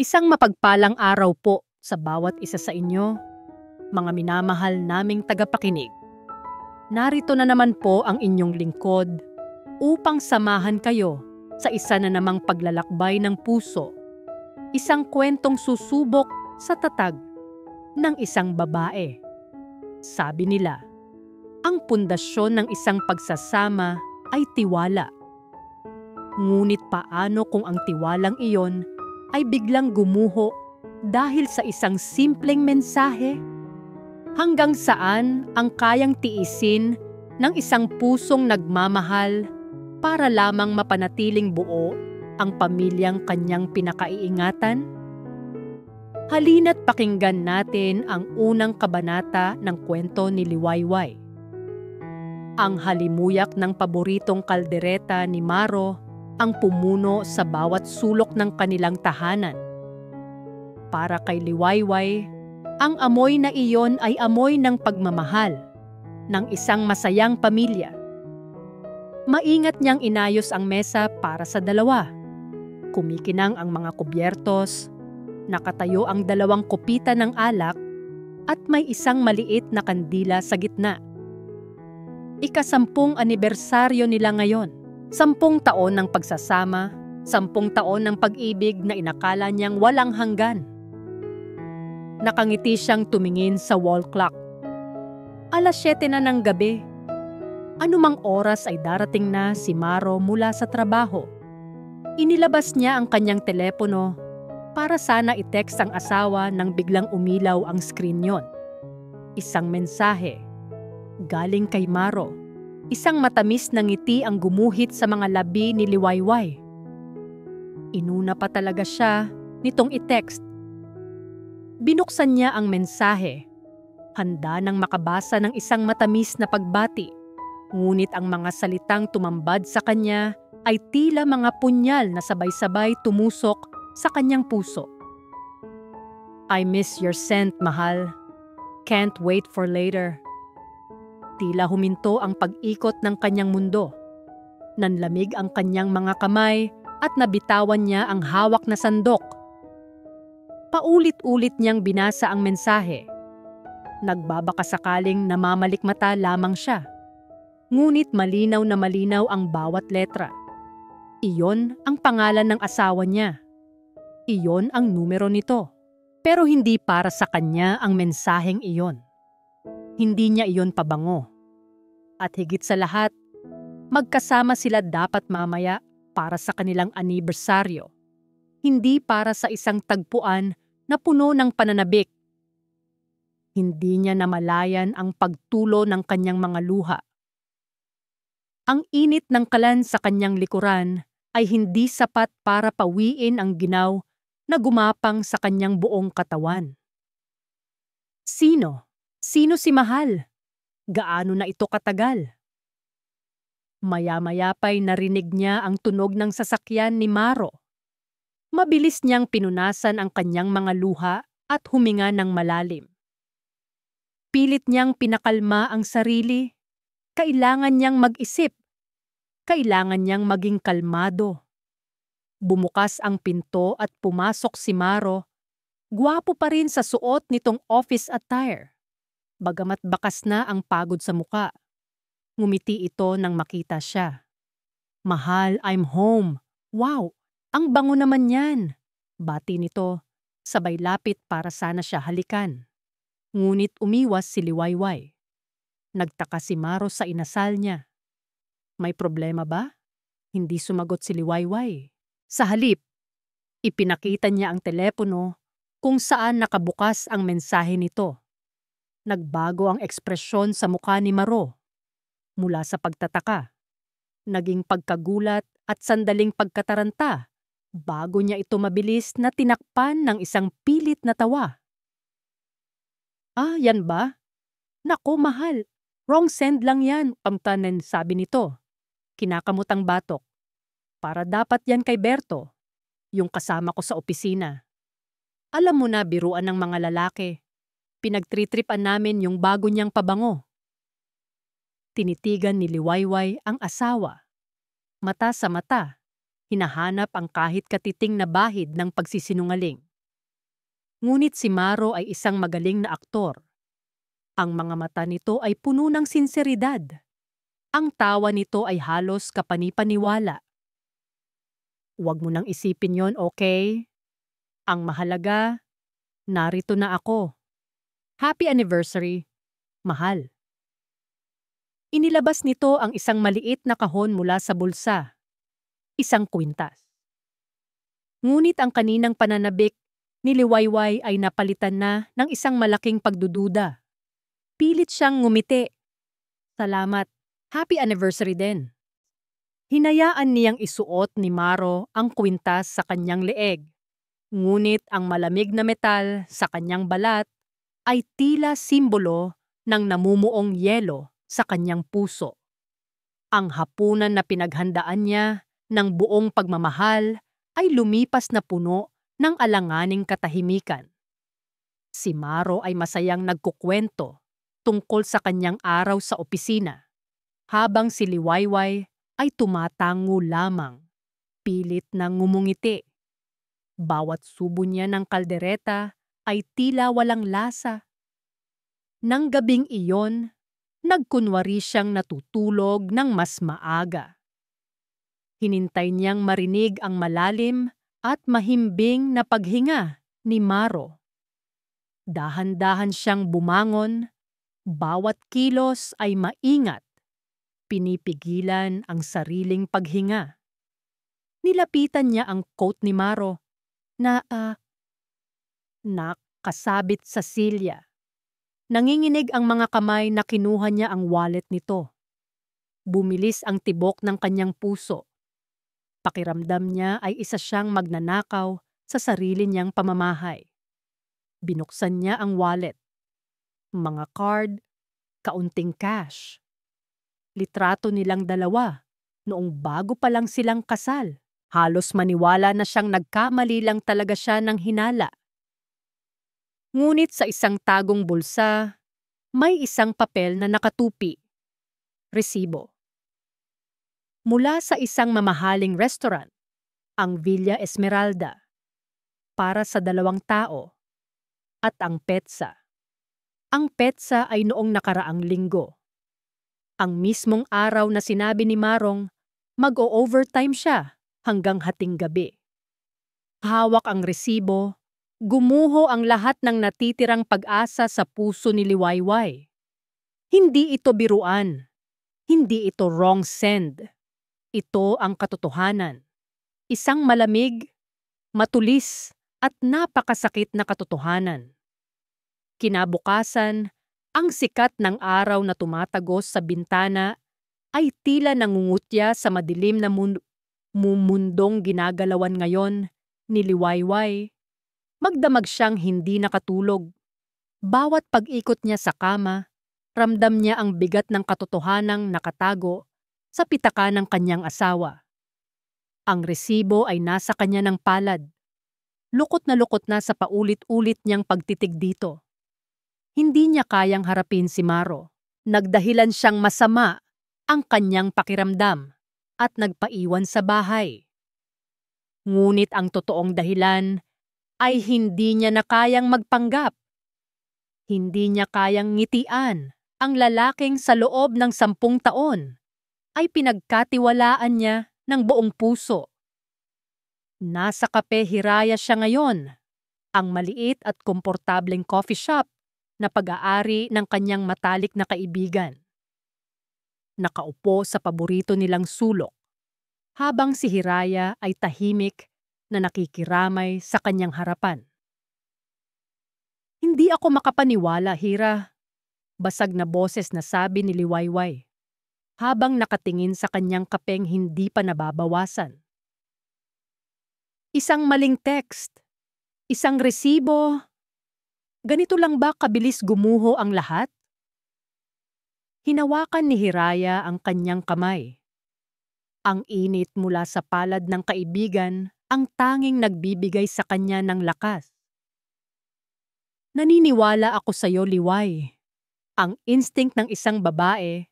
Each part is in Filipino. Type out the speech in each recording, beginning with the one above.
Isang mapagpalang araw po sa bawat isa sa inyo, mga minamahal naming tagapakinig. Narito na naman po ang inyong lingkod upang samahan kayo sa isa na namang paglalakbay ng puso. Isang kwentong susubok sa tatag ng isang babae. Sabi nila, ang pundasyon ng isang pagsasama ay tiwala. Ngunit paano kung ang tiwalang iyon ay biglang gumuho dahil sa isang simpleng mensahe? Hanggang saan ang kayang tiisin ng isang pusong nagmamahal para lamang mapanatiling buo ang pamilyang kanyang pinakaiingatan? Halina't pakinggan natin ang unang kabanata ng kwento ni Liwayway. Ang halimuyak ng paboritong kaldereta ni Maro ang pumuno sa bawat sulok ng kanilang tahanan. Para kay Liwayway, ang amoy na iyon ay amoy ng pagmamahal ng isang masayang pamilya. Maingat niyang inayos ang mesa para sa dalawa. Kumikinang ang mga kubyertos, nakatayo ang dalawang kopita ng alak at may isang maliit na kandila sa gitna. Ika-10 anibersaryo nila ngayon. 10 taon ng pagsasama, 10 taon ng pag-ibig na inakala niyang walang hanggan. Nakangiti siyang tumingin sa wall clock. 7:00 na ng gabi. Anumang oras ay darating na si Maro mula sa trabaho. Inilabas niya ang kanyang telepono para sana i-text ang asawa nang biglang umilaw ang screen yon. Isang mensahe. Galing kay Maro. Isang matamis na ngiti ang gumuhit sa mga labi ni Liwayway. Inuna pa talaga siya nitong i-text. Binuksan niya ang mensahe. Handa nang makabasa ng isang matamis na pagbati. Ngunit ang mga salitang tumambad sa kanya ay tila mga punyal na sabay-sabay tumusok sa kanyang puso. I miss your scent, mahal. Can't wait for later. Tila huminto ang pag-ikot ng kanyang mundo. Nanlamig ang kanyang mga kamay at nabitawan niya ang hawak na sandok. Paulit-ulit niyang binasa ang mensahe. Nagbabaka sakaling namamalikmata lamang siya. Ngunit malinaw na malinaw ang bawat letra. Iyon ang pangalan ng asawa niya. Iyon ang numero nito. Pero hindi para sa kanya ang mensaheng iyon. Hindi niya iyon pabango. At higit sa lahat, magkasama sila dapat mamaya para sa kanilang anibersaryo. Hindi para sa isang tagpuan na puno ng pananabik. Hindi niya namalayan ang pagtulo ng kanyang mga luha. Ang init ng kalan sa kanyang likuran ay hindi sapat para pawiin ang ginaw na gumapang sa kanyang buong katawan. Sino? Sino si Mahal? Gaano na ito katagal? Maya-maya pa'y narinig niya ang tunog ng sasakyan ni Maro. Mabilis niyang pinunasan ang kanyang mga luha at huminga ng malalim. Pilit niyang pinakalma ang sarili. Kailangan niyang mag-isip. Kailangan niyang maging kalmado. Bumukas ang pinto at pumasok si Maro. Gwapo pa rin sa suot nitong office attire. Bagamat bakas na ang pagod sa muka. Ngumiti ito nang makita siya. Mahal, I'm home. Wow, ang bango naman yan. Bati nito, sabay lapit para sana siya halikan. Ngunit umiwas si Liwayway. Nagtaka si Maro sa inasal niya. May problema ba? Hindi sumagot si Liwayway. Sa halip, ipinakita niya ang telepono kung saan nakabukas ang mensahe nito. Nagbago ang ekspresyon sa mukha ni Maro. Mula sa pagtataka, naging pagkagulat at sandaling pagkataranta bago niya ito mabilis na tinakpan ng isang pilit na tawa. Ah, yan ba? Nako, mahal. Wrong send lang yan, pamtanen, sabi nito. Kinakamutang batok. Para dapat yan kay Berto, yung kasama ko sa opisina. Alam mo na biruan ng mga lalaki. Pinagtritripan namin yung bago niyang pabango. Tinitigan ni Liwayway ang asawa. Mata sa mata, hinahanap ang kahit katiting na bahid ng pagsisinungaling. Ngunit si Maro ay isang magaling na aktor. Ang mga mata nito ay puno ng sinseridad. Ang tawa nito ay halos kapanipaniwala. Huwag mo nang isipin yon, okay? Ang mahalaga, narito na ako. Happy anniversary, mahal. Inilabas nito ang isang maliit na kahon mula sa bulsa. Isang kwintas. Ngunit ang kaninang pananabik ni Liwayway ay napalitan na ng isang malaking pagdududa. Pilit siyang ngumiti. Salamat. Happy anniversary din. Hinayaan niyang isuot ni Maro ang kwintas sa kanyang leeg. Ngunit ang malamig na metal sa kanyang balat ay tila simbolo ng namumuong yelo sa kanyang puso. Ang hapunan na pinaghandaan niya ng buong pagmamahal ay lumipas na puno ng alanganing katahimikan. Si Maro ay masayang nagkukwento tungkol sa kanyang araw sa opisina, habang si Liwayway ay tumatango lamang, pilit na ngumungiti. Bawat subo niya ng kaldereta ay tila walang lasa. Nang gabing iyon, nagkunwari siyang natutulog ng mas maaga. Hinintay niyang marinig ang malalim at mahimbing na paghinga ni Maro. Dahan-dahan siyang bumangon, bawat kilos ay maingat. Pinipigilan ang sariling paghinga. Nilapitan niya ang coat ni Maro na nakasabit sa silya. Nanginginig ang mga kamay na kinuha niya ang wallet nito. Bumilis ang tibok ng kanyang puso. Pakiramdam niya ay isa siyang magnanakaw sa sarili niyang pamamahay. Binuksan niya ang wallet. Mga card, kaunting cash. Litrato nilang dalawa noong bago pa lang silang kasal. Halos maniwala na siyang nagkamali lang talaga siya ng hinala. Ngunit sa isang tagong bulsa, may isang papel na nakatupi. Resibo. Mula sa isang mamahaling restaurant, ang Villa Esmeralda, para sa 2 tao, at ang petsa. Ang petsa ay noong nakaraang linggo. Ang mismong araw na sinabi ni Marong, mag-o-overtime siya hanggang hating gabi. Hawak ang resibo, gumuho ang lahat ng natitirang pag-asa sa puso ni Liwayway. Hindi ito biruan. Hindi ito wrong send. Ito ang katotohanan. Isang malamig, matulis at napakasakit na katotohanan. Kinabukasan, ang sikat ng araw na tumatagos sa bintana ay tila nangungutya sa madilim na mundong ginagalawan ngayon ni Liwayway. Magdamag siyang hindi nakatulog. Bawat pag-ikot niya sa kama, ramdam niya ang bigat ng katotohanang nakatago sa pitaka ng kanyang asawa. Ang resibo ay nasa kanya ng palad. Lukot na sa paulit-ulit niyang pagtitig dito. Hindi niya kayang harapin si Maro. Nagdahilan siyang masama ang kanyang pakiramdam at nagpaiwan sa bahay. Ngunit ang totoong dahilan ay hindi niya na kayang magpanggap. Hindi niya kayang ngitian ang lalaking sa loob ng 10 taon ay pinagkatiwalaan niya ng buong puso. Nasa Kape Hiraya siya ngayon, ang maliit at komportableng coffee shop na pag-aari ng kanyang matalik na kaibigan. Nakaupo sa paborito nilang sulok, habang si Hiraya ay tahimik na nakikiramay sa kanyang harapan. Hindi ako makapaniwala, Hira. Basag na boses na sabi ni Liwayway, habang nakatingin sa kanyang kapeng hindi pa nababawasan. Isang maling text, isang resibo. Ganito lang ba kabilis gumuho ang lahat? Hinawakan ni Hiraya ang kanyang kamay. Ang init mula sa palad ng kaibigan ang tanging nagbibigay sa kanya ng lakas. Naniniwala ako sa iyo, Liway. Ang instinct ng isang babae,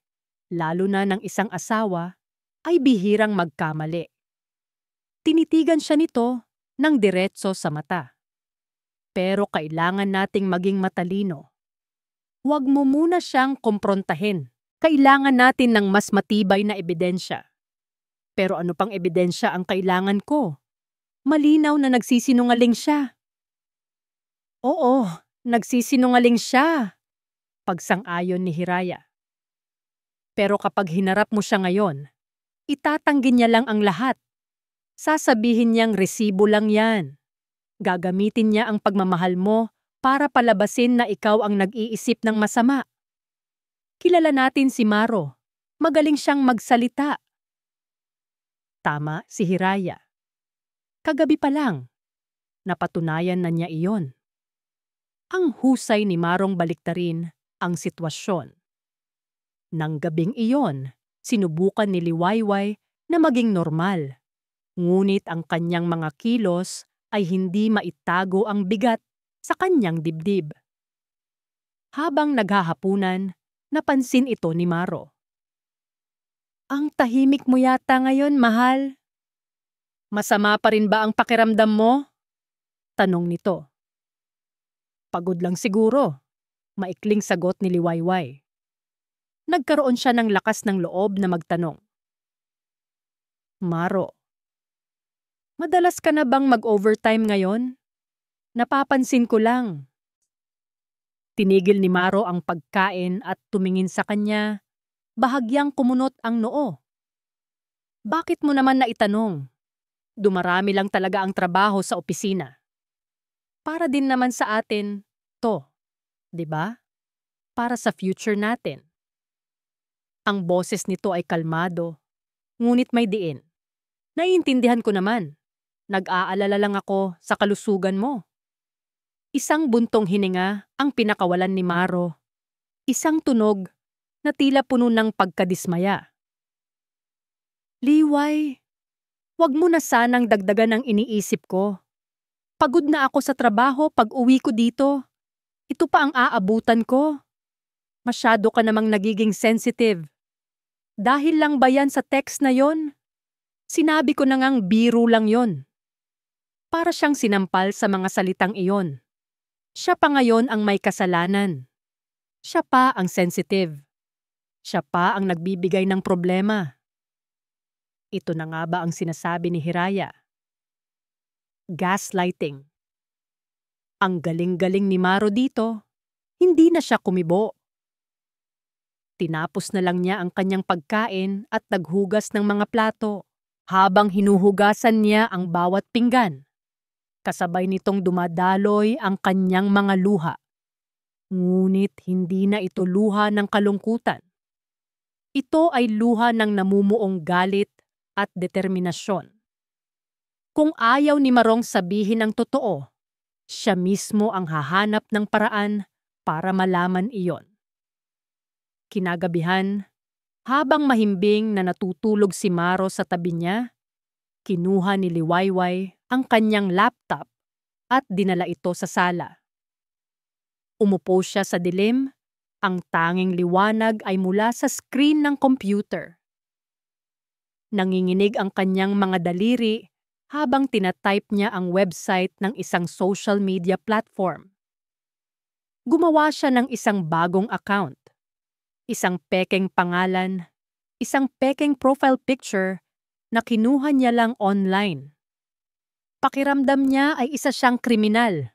lalo na ng isang asawa, ay bihirang magkamali. Tinitigan siya nito ng diretso sa mata. Pero kailangan nating maging matalino. Huwag mo muna siyang kumprontahin. Kailangan natin ng mas matibay na ebidensya. Pero ano pang ebidensya ang kailangan ko? Malinaw na nagsisinungaling siya. Oo, nagsisinungaling siya, pagsang-ayon ni Hiraya. Pero kapag hinarap mo siya ngayon, itatanggi niya lang ang lahat. Sasabihin niyang resibo lang yan. Gagamitin niya ang pagmamahal mo para palabasin na ikaw ang nag-iisip ng masama. Kilala natin si Maro. Magaling siyang magsalita. Tama si Hiraya. Kagabi pa lang, napatunayan na niya iyon. Ang husay ni Marong baliktarin ang sitwasyon. Nang gabing iyon, sinubukan ni Liwayway na maging normal. Ngunit ang kanyang mga kilos ay hindi maitago ang bigat sa kanyang dibdib. Habang naghahapunan, napansin ito ni Maro. Ang tahimik mo yata ngayon, mahal. Masama pa rin ba ang pakiramdam mo? Tanong nito. Pagod lang siguro. Maikling sagot ni Liwayway. Nagkaroon siya ng lakas ng loob na magtanong. Maro, madalas ka na bang mag-overtime ngayon? Napapansin ko lang. Tinigil ni Maro ang pagkain at tumingin sa kanya, bahagyang kumunot ang noo. Bakit mo naman naitanong? Dumarami lang talaga ang trabaho sa opisina. Para din naman sa atin, to, 'di ba? Para sa future natin. Ang boses nito ay kalmado, ngunit may diin. Naiintindihan ko naman. Nag-aalala lang ako sa kalusugan mo. Isang buntong hininga ang pinakawalan ni Maro. Isang tunog na tila puno ng pagkadismaya. Liway, wag mo na sanang dagdagan ang iniisip ko. Pagod na ako sa trabaho pag uwi ko dito. Ito pa ang aabutan ko. Masyado ka namang nagiging sensitive. Dahil lang ba yan sa text na yon? Sinabi ko na ngang biro lang yon. Para siyang sinampal sa mga salitang iyon. Siya pa ngayon ang may kasalanan. Siya pa ang sensitive. Siya pa ang nagbibigay ng problema. Ito na nga ba ang sinasabi ni Hiraya? Gaslighting. Ang galing-galing ni Maro dito. Hindi na siya kumibo. Tinapos na lang niya ang kanyang pagkain at naghugas ng mga plato habang hinuhugasan niya ang bawat pinggan. Kasabay nitong dumadaloy ang kanyang mga luha. Ngunit hindi na ito luha ng kalungkutan. Ito ay luha ng namumuong galit at determinasyon. Kung ayaw ni Marong sabihin ang totoo, siya mismo ang hahanap ng paraan para malaman iyon. Kinagabihan, habang mahimbing na natutulog si Maro sa tabi niya, kinuha ni Liwayway ang kanyang laptop at dinala ito sa sala. Umupo siya sa dilim, ang tanging liwanag ay mula sa screen ng computer. Nanginginig ang kanyang mga daliri habang tinatype niya ang website ng isang social media platform. Gumawa siya ng isang bagong account, isang pekeng pangalan, isang pekeng profile picture na kinuha niya lang online. Pakiramdam niya ay isa siyang kriminal.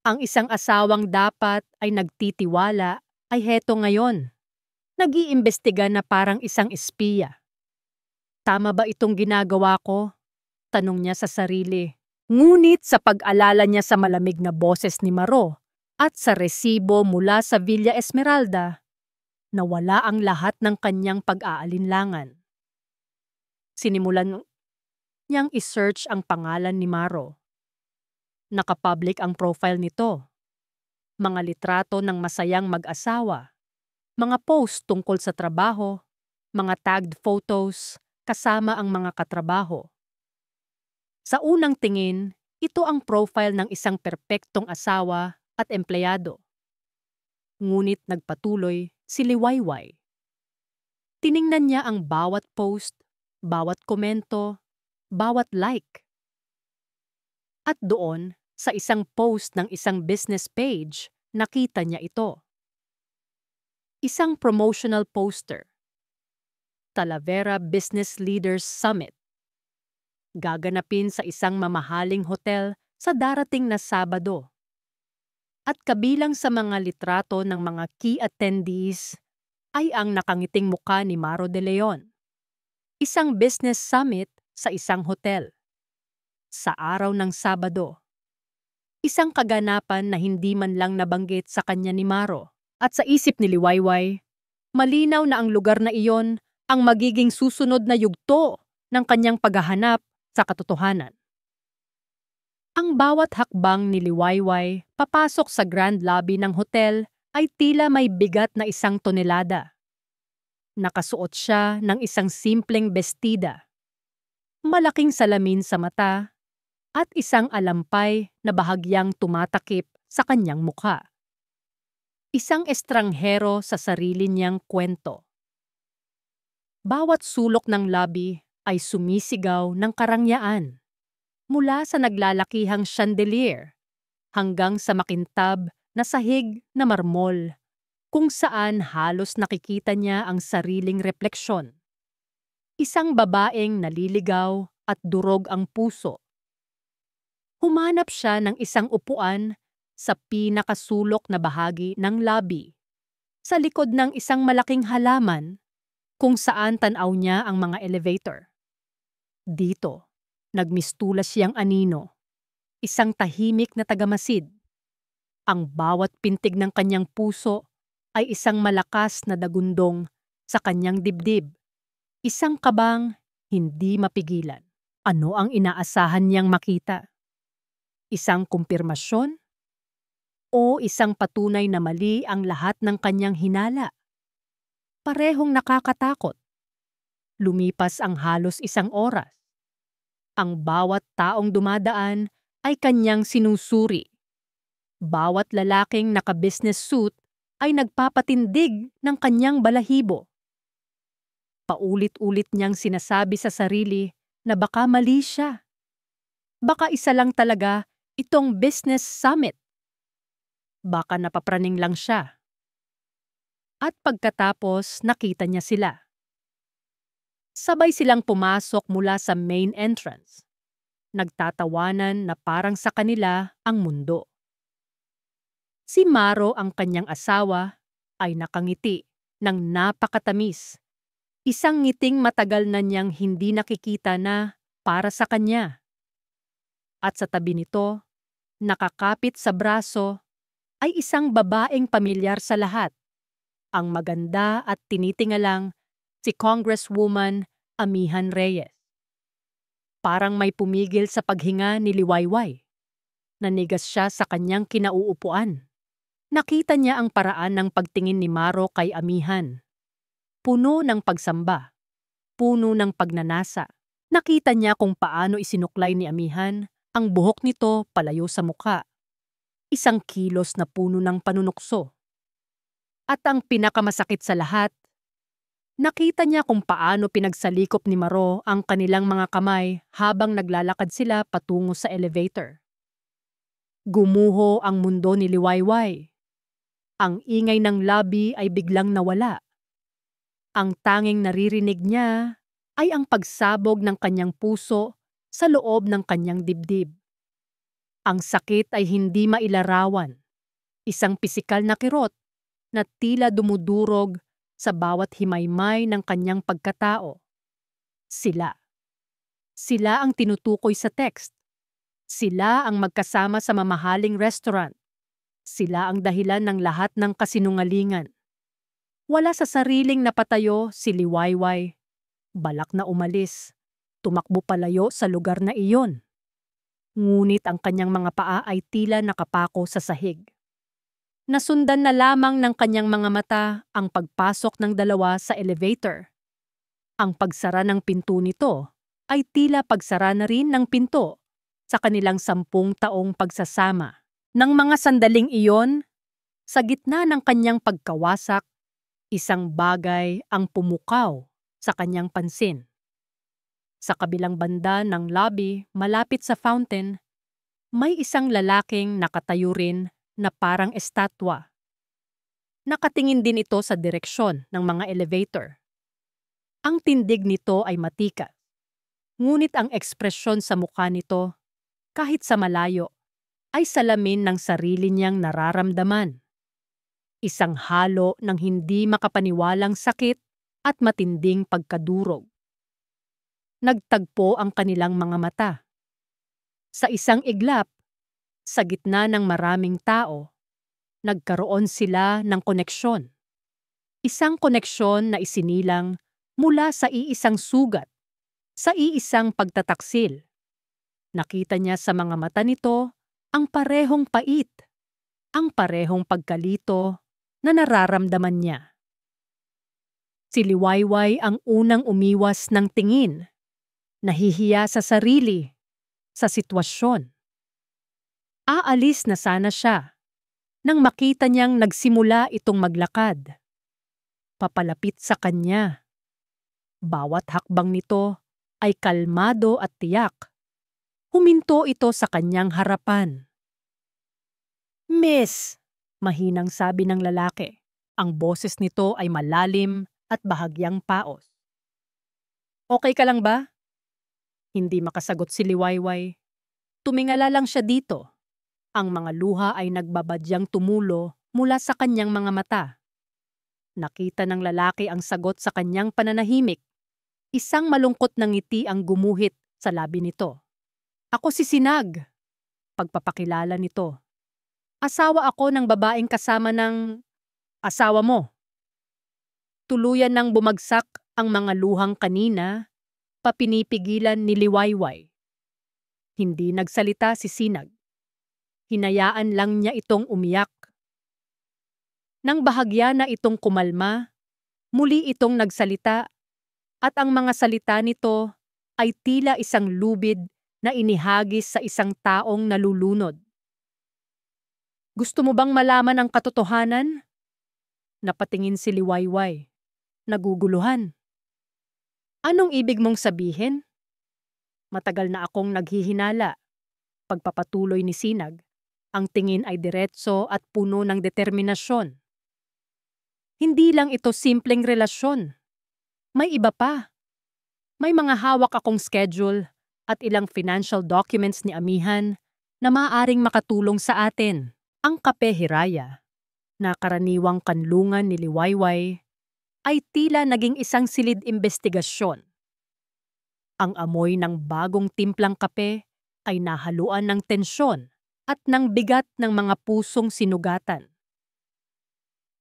Ang isang asawang dapat ay nagtitiwala ay heto ngayon. Nag-iimbestiga na parang isang espiya. Tama ba itong ginagawa ko? Tanong niya sa sarili. Ngunit sa pag-alala niya sa malamig na boses ni Maro at sa resibo mula sa Villa Esmeralda, nawala ang lahat ng kanyang pag-aalinlangan. Sinimulan niyang isearch ang pangalan ni Maro. Nakapublic ang profile nito. Mga litrato ng masayang mag-asawa, mga post tungkol sa trabaho, mga tagged photos kasama ang mga katrabaho. Sa unang tingin, ito ang profile ng isang perpektong asawa at empleyado. Ngunit nagpatuloy si Liwayway. Tiningnan niya ang bawat post, bawat komento, bawat like. At doon, Sa isang post ng isang business page, nakita niya ito. Isang promotional poster. Talavera Business Leaders Summit. Gaganapin sa isang mamahaling hotel sa darating na Sabado. At kabilang sa mga litrato ng mga key attendees ay ang nakangiting muka ni Maro De Leon. Isang business summit sa isang hotel. Sa araw ng Sabado. Isang kaganapan na hindi man lang nabanggit sa kanya ni Maro. At sa isip ni Liwayway, malinaw na ang lugar na iyon ang magiging susunod na yugto ng kanyang paghahanap sa katotohanan. Ang bawat hakbang ni Liwayway papasok sa grand lobby ng hotel ay tila may bigat na 1 tonelada. Nakasuot siya ng isang simpleng bestida, malaking salamin sa mata, at isang alampay na bahagyang tumatakip sa kanyang mukha. Isang estranghero sa sarili niyang kwento. Bawat sulok ng lobby ay sumisigaw ng karangyaan. Mula sa naglalakihang chandelier hanggang sa makintab na sahig na marmol, kung saan halos nakikita niya ang sariling refleksyon. Isang babaeng naliligaw at durog ang puso. Humanap siya ng isang upuan sa pinakasulok na bahagi ng lobby, sa likod ng isang malaking halaman kung saan tanaw niya ang mga elevator. Dito, nagmistulas siyang anino, isang tahimik na tagamasid. Ang bawat pintig ng kanyang puso ay isang malakas na dagundong sa kanyang dibdib. Isang kabang hindi mapigilan. Ano ang inaasahan niyang makita? Isang kumpirmasyon? O isang patunay na mali ang lahat ng kanyang hinala? Parehong nakakatakot. Lumipas ang halos 1 oras. Ang bawat taong dumadaan ay kanyang sinusuri. Bawat lalaking naka-business suit ay nagpapatindig ng kanyang balahibo. Paulit-ulit niyang sinasabi sa sarili na baka mali siya. Baka isa lang talaga itong business summit. Baka napapraning lang siya. At pagkatapos nakita niya sila. Sabay silang pumasok mula sa main entrance. Nagtatawanan na parang sa kanila ang mundo. Si Maro, ang kanyang asawa, ay nakangiti ng napakatamis. Isang ngiting matagal na niyang hindi nakikita na para sa kanya. At sa tabi nito, nakakapit sa braso, ay isang babaeng pamilyar sa lahat. Ang maganda at tinitingalang si Congresswoman Amihan Reyes. Parang may pumigil sa paghinga ni Liwayway. Nanigas siya sa kanyang kinauupuan. Nakita niya ang paraan ng pagtingin ni Maro kay Amihan. Puno ng pagsamba. Puno ng pagnanasa. Nakita niya kung paano isinuklay ni Amihan ang buhok nito palayo sa mukha. Isang kilos na puno ng panunukso. At ang pinakamasakit sa lahat, nakita niya kung paano pinagsalikop ni Maro ang kanilang mga kamay habang naglalakad sila patungo sa elevator. Gumuho ang mundo ni Liwayway. Ang ingay ng lobby ay biglang nawala. Ang tanging naririnig niya ay ang pagsabog ng kanyang puso sa loob ng kanyang dibdib. Ang sakit ay hindi mailarawan. Isang pisikal na kirot na tila dumudurog sa bawat himaymay ng kanyang pagkatao. Sila. Sila ang tinutukoy sa text. Sila ang magkasama sa mamahaling restaurant. Sila ang dahilan ng lahat ng kasinungalingan. Wala sa sariling napatayo si Liwayway. Balak na umalis. Tumakbo palayo sa lugar na iyon. Ngunit ang kanyang mga paa ay tila nakapako sa sahig. Nasundan na lamang ng kanyang mga mata ang pagpasok ng dalawa sa elevator. Ang pagsara ng pinto nito ay tila pagsara na rin ng pinto sa kanilang 10 taong pagsasama. Nang mga sandaling iyon, sa gitna ng kanyang pagkawasak, isang bagay ang pumukaw sa kanyang pansin. Sa kabilang banda ng lobby, malapit sa fountain, May isang lalaking nakatayo rin na parang estatwa. Nakatingin din ito sa direksyon ng mga elevator. Ang tindig nito ay matika. Ngunit ang ekspresyon sa mukha nito, kahit sa malayo, ay salamin ng sarili niyang nararamdaman. Isang halo ng hindi makapaniwalang sakit at matinding pagkadurog. Nagtagpo ang kanilang mga mata. Sa isang iglap, sa gitna ng maraming tao, nagkaroon sila ng koneksyon. Isang koneksyon na isinilang mula sa iisang sugat, sa iisang pagtataksil. Nakita niya sa mga mata nito ang parehong pait, ang parehong pagkalito na nararamdaman niya. Si Liwayway ang unang umiwas ng tingin, nahihiya sa sarili, sa sitwasyon. Aalis na sana siya nang makita niyang nagsimula itong maglakad. Papalapit sa kanya. Bawat hakbang nito ay kalmado at tiyak. Huminto ito sa kanyang harapan. "Miss," mahinang sabi ng lalaki. Ang boses nito ay malalim at bahagyang paos. "Okay ka lang ba?" Hindi makasagot si Liwayway. Tumingala lang siya dito. Ang mga luha ay nagbabadyang tumulo mula sa kanyang mga mata. Nakita ng lalaki ang sagot sa kanyang pananahimik. Isang malungkot na ngiti ang gumuhit sa labi nito. "Ako si Sinag," pagpapakilala nito. "Asawa ako ng babaeng kasama ng asawa mo." Tuluyan nang bumagsak ang mga luhang kanina, papinipigilan ni Liwayway. Hindi nagsalita si Sinag. Hinayaan lang niya itong umiyak. Nang bahagya na itong kumalma, muli itong nagsalita at ang mga salita nito ay tila isang lubid na inihagis sa isang taong nalulunod. "Gusto mo bang malaman ang katotohanan?" Napatingin si Liwayway. Naguguluhan. "Anong ibig mong sabihin?" "Matagal na akong naghihinala." Pagpapatuloy ni Sinag, ang tingin ay diretso at puno ng determinasyon. "Hindi lang ito simpleng relasyon. May iba pa. May mga hawak akong schedule at ilang financial documents ni Amihan na maaaring makatulong sa atin." Ang kape hiraya, na karaniwang kanlungan ni Liwayway, ay tila naging isang silid investigasyon. Ang amoy ng bagong timplang kape ay nahaluan ng tensyon at ng bigat ng mga pusong sinugatan.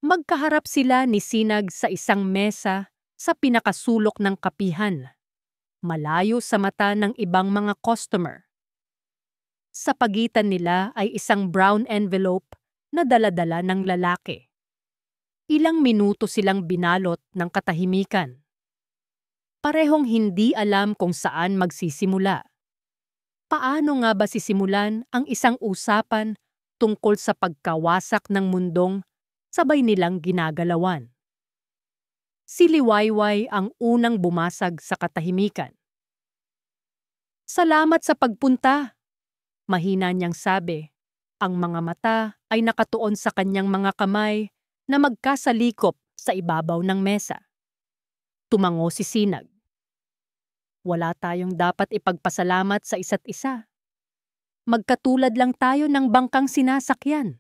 Magkaharap sila ni Sinag sa isang mesa sa pinakasulok ng kapihan, malayo sa mata ng ibang mga customer. Sa pagitan nila ay isang brown envelope na dala-dala ng lalaki. Ilang minuto silang binalot ng katahimikan. Parehong hindi alam kung saan magsisimula. Paano nga ba sisimulan ang isang usapan tungkol sa pagkawasak ng mundong sabay nilang ginagalawan? Si Liwayway ang unang bumasag sa katahimikan. "Salamat sa pagpunta," mahina niyang sabi. Ang mga mata ay nakatuon sa kanyang mga kamay na magkasalikop sa ibabaw ng mesa. Tumango si Sinag. "Wala tayong dapat ipagpasalamat sa isa't isa. Magkatulad lang tayo ng bangkang sinasakyan."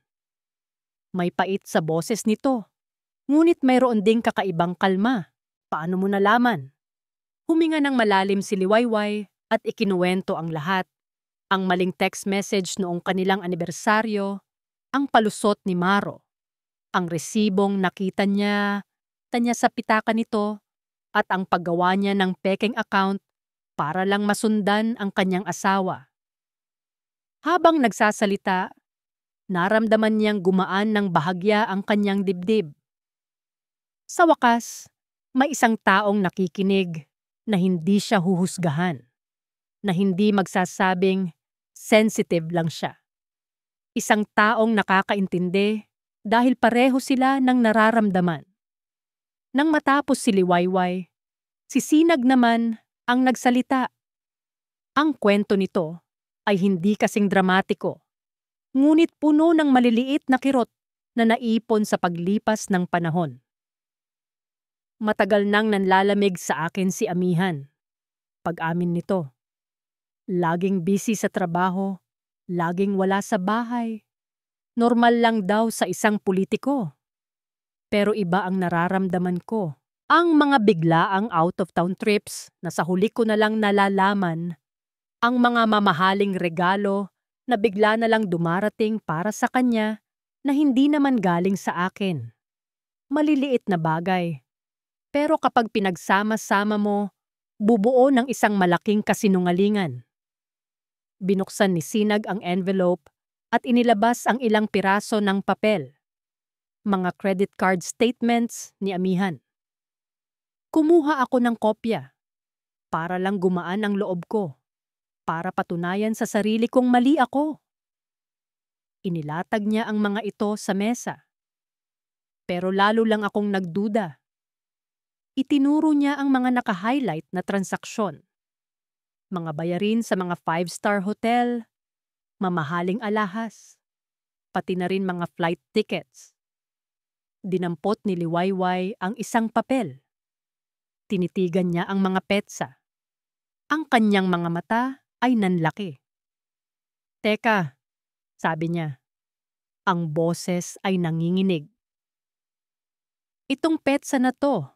May pait sa boses nito, ngunit mayroon ding kakaibang kalma. "Paano mo nalaman?" Huminga ng malalim si Liwayway at ikinuwento ang lahat. Ang maling text message noong kanilang anibersaryo, ang palusot ni Maro, ang resibong nakita niya sa pitaka nito at ang paggawa niya ng pekeng account para lang masundan ang kanyang asawa. Habang nagsasalita, naramdaman niyang gumaan ng bahagya ang kanyang dibdib. Sa wakas, may isang taong nakikinig na hindi siya huhusgahan, na hindi magsasabing sensitive lang siya. Isang taong nakakaintindi dahil pareho sila ng nararamdaman. Nang matapos si Liwayway, si Sinag naman ang nagsalita. Ang kwento nito ay hindi kasing dramatiko, ngunit puno ng maliliit na kirot na naipon sa paglipas ng panahon. Matagal nang nanlalamig sa akin si amihan. Pag-amin nito, laging busy sa trabaho, laging wala sa bahay. Normal lang daw sa isang politiko. Pero iba ang nararamdaman ko. Ang mga biglaang out-of-town trips na sa huli ko na lang nalalaman, ang mga mamahaling regalo na bigla na lang dumarating para sa kanya na hindi naman galing sa akin. Maliliit na bagay. Pero kapag pinagsama-sama mo, bubuo ng isang malaking kasinungalingan. Binuksan ni Sinag ang envelope at inilabas ang ilang piraso ng papel. Mga credit card statements ni amihan. Kumuha ako ng kopya para lang gumaan ang loob ko, para patunayan sa sarili kong mali ako. Inilatag niya ang mga ito sa mesa. Pero lalo lang akong nagduda. Itinuro niya ang mga naka-highlight na transaksyon. Mga bayarin sa mga 5-star hotel, mamahaling alahas, pati na rin mga flight tickets. Dinampot ni Liwayway ang isang papel. Tinitigan niya ang mga petsa. Ang kanyang mga mata ay nanlaki. Teka, sabi niya. Ang boses ay nanginginig. Itong petsa na to,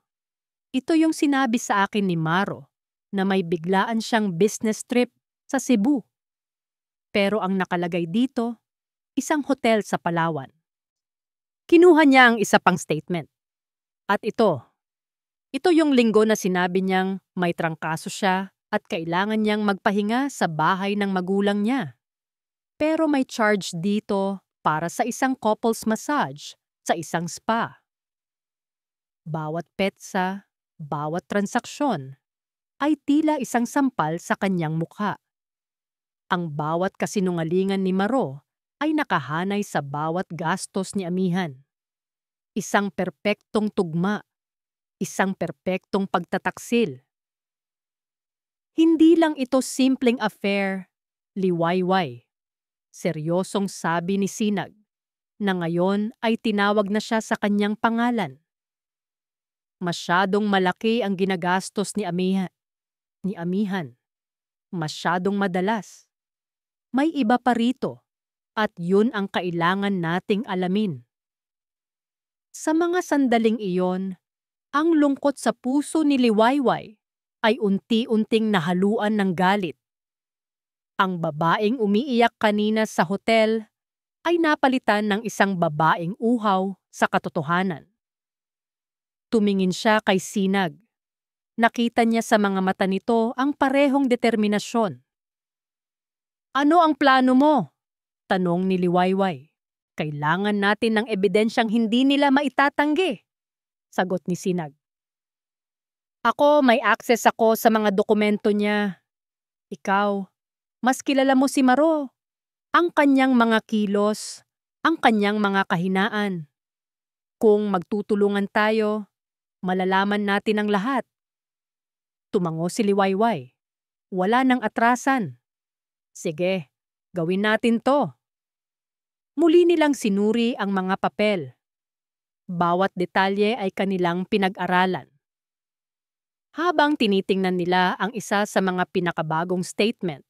ito yung sinabi sa akin ni Maro na may biglaan siyang business trip sa Cebu. Pero ang nakalagay dito, isang hotel sa Palawan. Kinuha niya ang isa pang statement. At ito yung linggo na sinabi niyang may trangkaso siya at kailangan niyang magpahinga sa bahay ng magulang niya. Pero may charge dito para sa isang couples massage sa isang spa. Bawat petsa, bawat transaksyon ay tila isang sampal sa kanyang mukha. Ang bawat kasinungalingan ni Maro ay nakahanay sa bawat gastos ni amihan. Isang perpektong tugma. Isang perpektong pagtataksil. Hindi lang ito simpleng affair, Liwayway. Seryosong sabi ni Sinag na ngayon ay tinawag na siya sa kanyang pangalan. Masyadong malaki ang ginagastos ni amihan. Masyadong madalas. May iba pa rito at yun ang kailangan nating alamin. Sa mga sandaling iyon, ang lungkot sa puso ni Liwayway ay unti-unting nahaluan ng galit. Ang babaeng umiiyak kanina sa hotel ay napalitan ng isang babaeng uhaw sa katotohanan. Tumingin siya kay Sinag. Nakita niya sa mga mata nito ang parehong determinasyon. Ano ang plano mo? Tanong ni Liwayway. Kailangan natin ng ebidensyang hindi nila maitatanggi. Sagot ni Sinag. Ako, may access ako sa mga dokumento niya. Ikaw, mas kilala mo si Maro. Ang kanyang mga kilos, ang kanyang mga kahinaan. Kung magtutulungan tayo, malalaman natin ang lahat. Tumango si Liwayway. Wala nang atrasan. Sige, gawin natin to. Muli nilang sinuri ang mga papel. Bawat detalye ay kanilang pinag-aralan. Habang tinitingnan nila ang isa sa mga pinakabagong statement,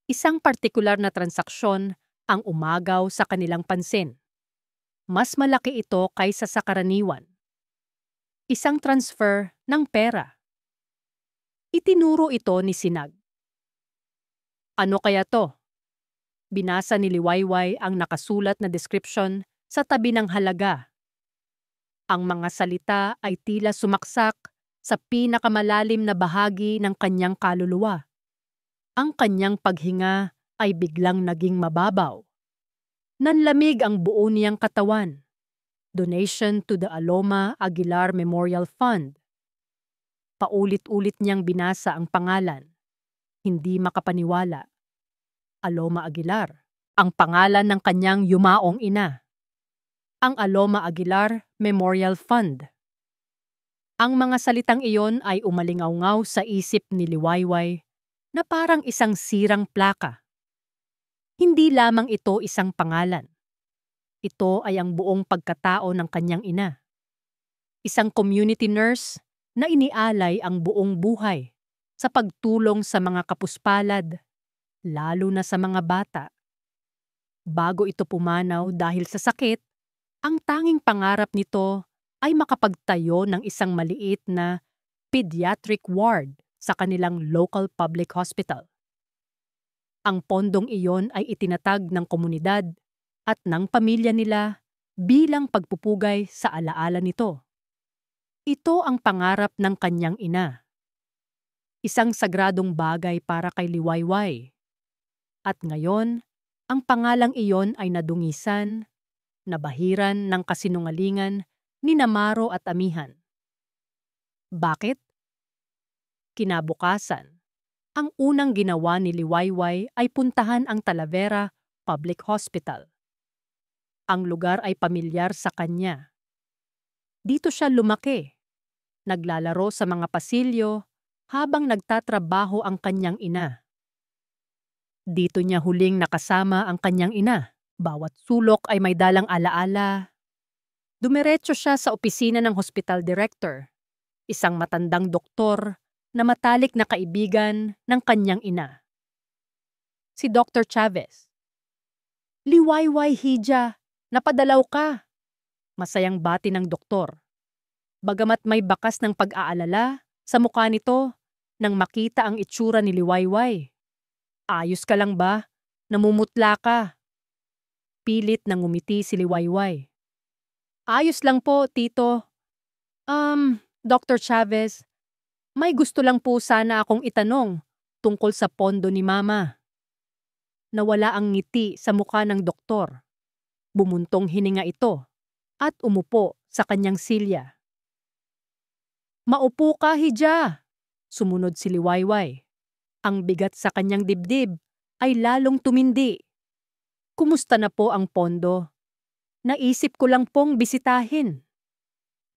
isang partikular na transaksyon ang umagaw sa kanilang pansin. Mas malaki ito kaysa sa karaniwan. Isang transfer ng pera. Itinuro ito ni Sinag. Ano kaya to? Binasa ni Liwayway ang nakasulat na description sa tabi ng halaga. Ang mga salita ay tila sumaksak sa pinakamalalim na bahagi ng kanyang kaluluwa. Ang kanyang paghinga ay biglang naging mababaw. Nanlamig ang buo niyang katawan. Donation to the Aloma Aguilar Memorial Fund. Paulit-ulit niyang binasa ang pangalan. Hindi makapaniwala. Aloma Aguilar, ang pangalan ng kanyang yumaong ina. Ang Aloma Aguilar Memorial Fund. Ang mga salitang iyon ay umalingaw-ngaw sa isip ni Liwayway na parang isang sirang plaka. Hindi lamang ito isang pangalan. Ito ay ang buong pagkatao ng kanyang ina. Isang community nurse na inialay ang buong buhay sa pagtulong sa mga kapuspalad, lalo na sa mga bata. Bago ito pumanaw dahil sa sakit, ang tanging pangarap nito ay makapagtayo ng isang maliit na pediatric ward sa kanilang local public hospital. Ang pondong iyon ay itinatag ng komunidad at ng pamilya nila bilang pagpupugay sa alaala nito. Ito ang pangarap ng kanyang ina. Isang sagradong bagay para kay Liwayway. At ngayon, ang pangalang iyon ay nadungisan, nabahiran ng kasinungalingan ni Namaro at Amihan. Bakit? Kinabukasan, ang unang ginawa ni Liwayway ay puntahan ang Talavera Public Hospital. Ang lugar ay pamilyar sa kanya. Dito siya lumaki, naglalaro sa mga pasilyo habang nagtatrabaho ang kanyang ina. Dito niya huling nakasama ang kanyang ina. Bawat sulok ay may dalang alaala. Dumiretso siya sa opisina ng hospital director, isang matandang doktor na matalik na kaibigan ng kanyang ina. Si Dr. Chavez. Liwayway, Hija, napadalaw ka. Masayang bati ng doktor. Bagamat may bakas ng pag-aalala sa mukha nito nang makita ang itsura ni Liwayway. Ayos ka lang ba? Namumutla ka. Pilit na ngumiti si Liwayway. Ayos lang po, Tito. Dr. Chavez, may gusto lang po sana akong itanong tungkol sa pondo ni Mama. Nawala ang ngiti sa mukha ng doktor. Bumuntong hininga ito at umupo sa kanyang silya. Maupo ka, Hija! Sumunod si Liwayway. Ang bigat sa kanyang dibdib ay lalong tumindi. Kumusta na po ang pondo? Naisip ko lang pong bisitahin.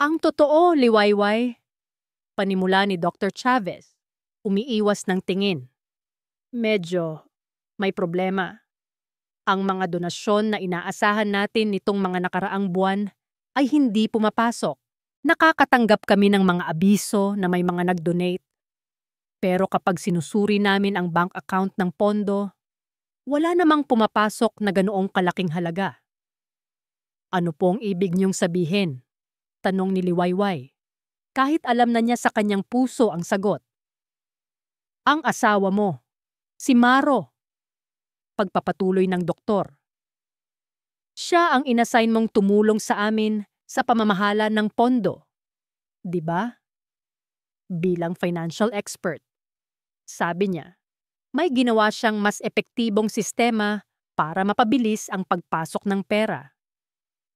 Ang totoo, Liwayway. Panimula ni Dr. Chavez. Umiiwas ng tingin. Medyo may problema. Ang mga donasyon na inaasahan natin nitong mga nakaraang buwan ay hindi pumapasok. Nakakatanggap kami ng mga abiso na may mga nag-donate. Pero kapag sinusuri namin ang bank account ng pondo, wala namang pumapasok na ganoong kalaking halaga. Ano pong ibig niyong sabihin? Tanong ni Liwayway. Kahit alam na niya sa kanyang puso ang sagot. Ang asawa mo, si Maro. Pagpapatuloy ng doktor. Siya ang inassign mong tumulong sa amin sa pamamahala ng pondo. Diba? Bilang financial expert. Sabi niya, may ginawa siyang mas epektibong sistema para mapabilis ang pagpasok ng pera.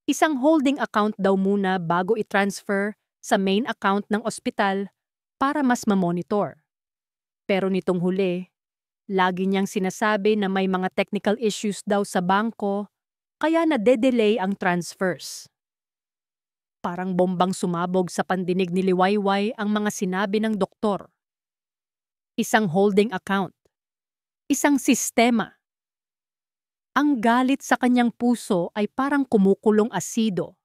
Isang holding account daw muna bago i-transfer sa main account ng ospital para mas mamonitor. Pero nitong huli, lagi niyang sinasabi na may mga technical issues daw sa bangko kaya nade-delay ang transfers. Parang bombang sumabog sa pandinig ni Liwayway ang mga sinabi ng doktor. Isang holding account. Isang sistema. Ang galit sa kanyang puso ay parang kumukulong asido.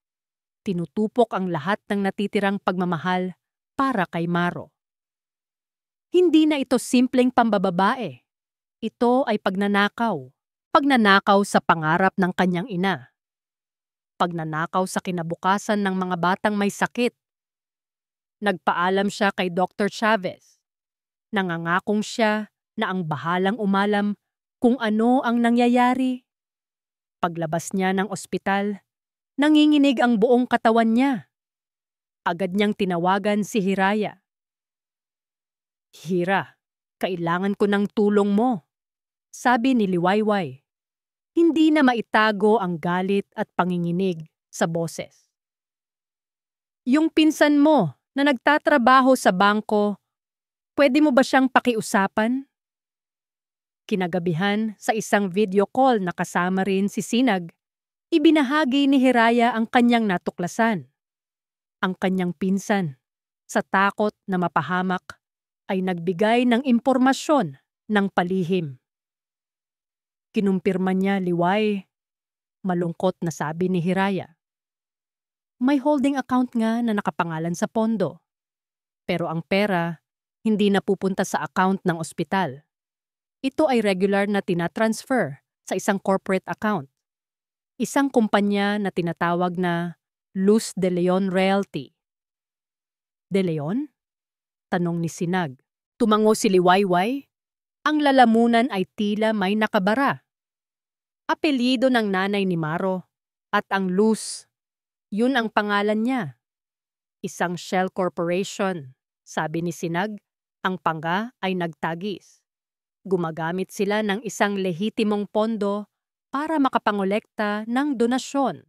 Tinutupok ang lahat ng natitirang pagmamahal para kay Maro. Hindi na ito simpleng pambababae. Ito ay pagnanakaw. Pagnanakaw sa pangarap ng kanyang ina. Pagnanakaw sa kinabukasan ng mga batang may sakit. Nagpaalam siya kay Dr. Chavez. Nangangakong siya na ang bahalang umalam kung ano ang nangyayari. Paglabas niya ng ospital, nanginginig ang buong katawan niya. Agad niyang tinawagan si Hiraya. Hira, kailangan ko ng tulong mo, sabi ni Liwayway. Hindi na maitago ang galit at panginginig sa boses. Yung pinsan mo na nagtatrabaho sa bangko, pwede mo ba siyang pakiusapan? Kinagabihan sa isang video call na kasama rin si Sinag, ibinahagi ni Hiraya ang kanyang natuklasan. Ang kanyang pinsan, sa takot na mapahamak, ay nagbigay ng impormasyon ng palihim. Kinumpirma niya liway. Malungkot na sabi ni Hiraya. May holding account nga na nakapangalan sa pondo. Pero ang pera, hindi napupunta sa account ng ospital. Ito ay regular na tinatransfer sa isang corporate account. Isang kumpanya na tinatawag na Luz de Leon Realty. De Leon? Tanong ni Sinag. Tumango si Liwayway. Ang lalamunan ay tila may nakabara. Apelyido ng nanay ni Maro at ang Luz, yun ang pangalan niya. Isang shell corporation, sabi ni Sinag, ang panga ay nagtagis. Gumagamit sila ng isang lehitimong pondo para makapangolekta ng donasyon.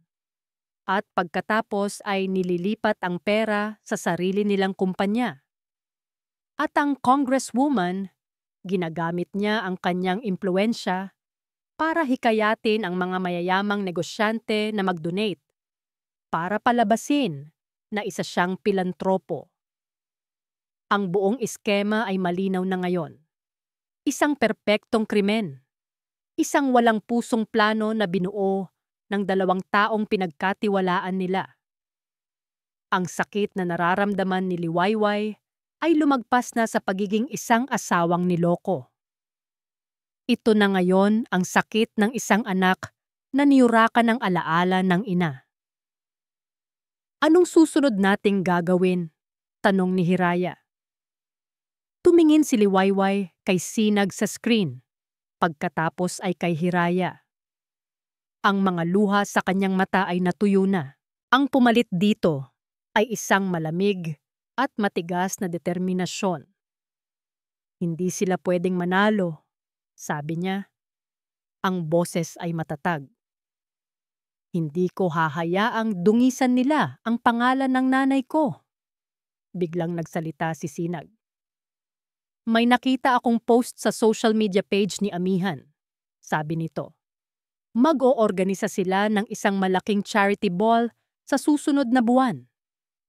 At pagkatapos ay nililipat ang pera sa sarili nilang kumpanya. At ang congresswoman, ginagamit niya ang kanyang impluensya para hikayatin ang mga mayayamang negosyante na mag-donate, para palabasin na isa siyang pilantropo. Ang buong iskema ay malinaw na ngayon. Isang perpektong krimen. Isang walang pusong plano na binuo ng dalawang taong pinagkatiwalaan nila. Ang sakit na nararamdaman ni Liwayway ay lumagpas na sa pagiging isang asawang niloko. Ito na ngayon ang sakit ng isang anak na niyurakan ng alaala ng ina. Anong susunod nating gagawin? Tanong ni Hiraya. Tumingin si Liwayway kay Sinag sa screen, pagkatapos ay kay Hiraya. Ang mga luha sa kanyang mata ay natuyo na. Ang pumalit dito ay isang malamig at matigas na determinasyon. Hindi sila pwedeng manalo, sabi niya. Ang boses ay matatag. Hindi ko hahayaang dungisan nila ang pangalan ng nanay ko. Biglang nagsalita si Sinag. May nakita akong post sa social media page ni Amihan, sabi nito. Mag-oorganisa sila ng isang malaking charity ball sa susunod na buwan,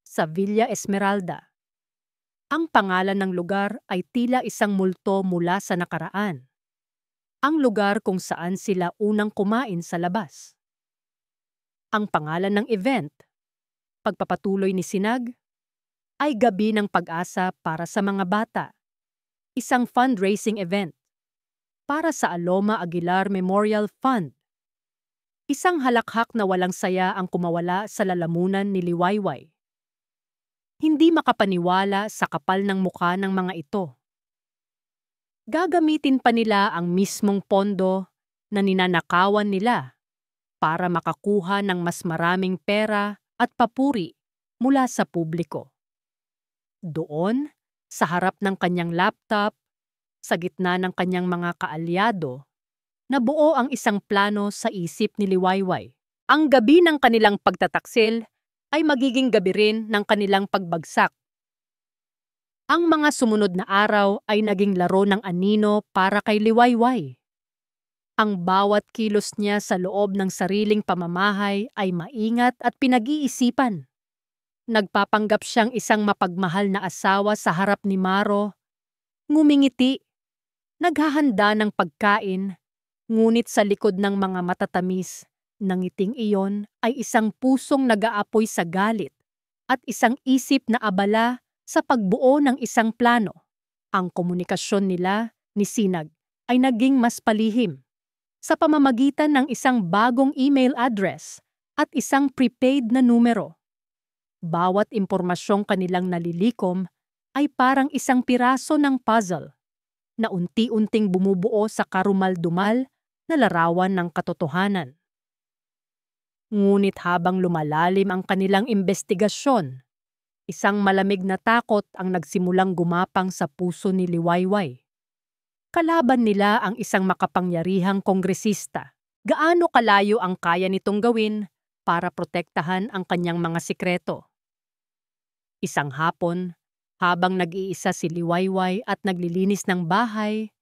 sa Villa Esmeralda. Ang pangalan ng lugar ay tila isang multo mula sa nakaraan. Ang lugar kung saan sila unang kumain sa labas. Ang pangalan ng event, pagpapatuloy ni Sinag, ay Gabi ng Pag-asa para sa mga bata. Isang fundraising event para sa Aloma Aguilar Memorial Fund. Isang halakhak na walang saya ang kumawala sa lalamunan ni Liwayway. Hindi makapaniwala sa kapal ng mukha ng mga ito. Gagamitin pa nila ang mismong pondo na ninanakawan nila para makakuha ng mas maraming pera at papuri mula sa publiko. Doon, sa harap ng kanyang laptop, sa gitna ng kanyang mga kaalyado, nabuo ang isang plano sa isip ni Liwayway. Ang gabi ng kanilang pagtataksil ay magiging gabi rin ng kanilang pagbagsak. Ang mga sumunod na araw ay naging laro ng anino para kay Liwayway. Ang bawat kilos niya sa loob ng sariling pamamahay ay maingat at pinag-iisipan. Nagpapanggap siyang isang mapagmahal na asawa sa harap ni Maro. Ngumingiti, naghahanda ng pagkain, ngunit sa likod ng mga matatamis, ng ngiting iyon ay isang pusong nag-aapoy sa galit at isang isip na abala sa pagbuo ng isang plano. Ang komunikasyon nila ni Sinag ay naging mas palihim sa pamamagitan ng isang bagong email address at isang prepaid na numero. Bawat impormasyong kanilang nalilikom ay parang isang piraso ng puzzle na unti-unting bumubuo sa karumal-dumal na larawan ng katotohanan. Ngunit habang lumalalim ang kanilang investigasyon, isang malamig na takot ang nagsimulang gumapang sa puso ni Liwayway. Kalaban nila ang isang makapangyarihang kongresista. Gaano kalayo ang kaya nitong gawin para protektahan ang kanyang mga sikreto? Isang hapon, habang nag-iisa si Liwayway at naglilinis ng bahay,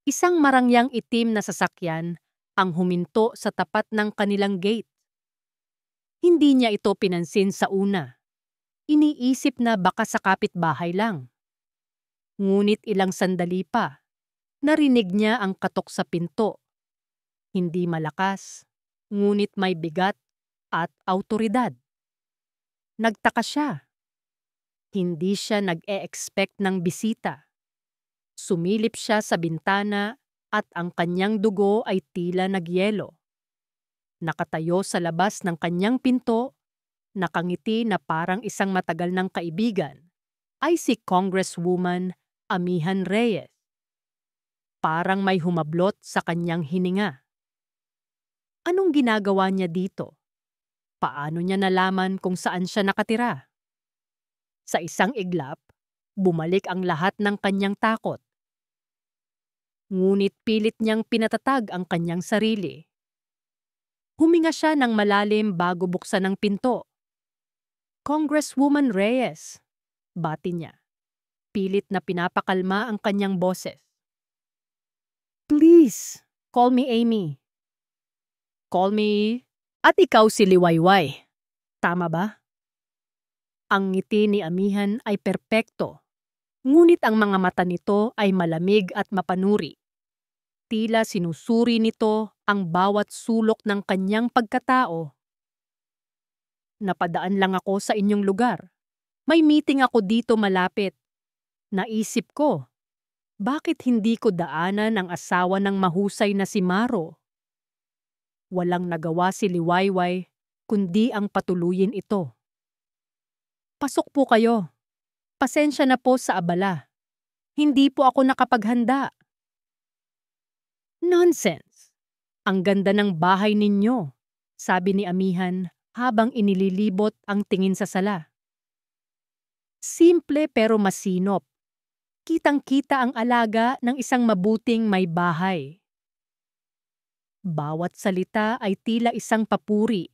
isang marangyang itim na sasakyan ang huminto sa tapat ng kanilang gate. Hindi niya ito pinansin sa una. Iniisip na baka sa kapitbahay lang. Ngunit ilang sandali pa, narinig niya ang katok sa pinto. Hindi malakas, ngunit may bigat at awtoridad. Nagtaka siya. Hindi siya nag-e-expect ng bisita. Sumilip siya sa bintana at ang kanyang dugo ay tila nagyelo. Nakatayo sa labas ng kanyang pinto, nakangiti na parang isang matagal ng kaibigan, ay si Congresswoman Amihan Reyes. Parang may humablot sa kanyang hininga. Anong ginagawa niya dito? Paano niya nalaman kung saan siya nakatira? Sa isang iglap, bumalik ang lahat ng kanyang takot. Ngunit pilit niyang pinatatag ang kanyang sarili. Huminga siya ng malalim bago buksan ang pinto. Congresswoman Reyes, bati niya. Pilit na pinapakalma ang kanyang boses. Please, call me Amy. Call me... At ikaw si Liwayway. Tama ba? Ang ngiti ni Amihan ay perpekto, ngunit ang mga mata nito ay malamig at mapanuri. Tila sinusuri nito ang bawat sulok ng kanyang pagkatao. Napadaan lang ako sa inyong lugar. May meeting ako dito malapit. Naisip ko, bakit hindi ko daanan ang asawa ng mahusay na si Maro? Walang nagawa si Liwayway, kundi ang patuluyin ito. Pasok po kayo. Pasensya na po sa abala. Hindi po ako nakapaghanda. Nonsense! Ang ganda ng bahay ninyo, sabi ni Amihan habang inililibot ang tingin sa sala. Simple pero masinop. Kitang-kita ang alaga ng isang mabuting may bahay. Bawat salita ay tila isang papuri,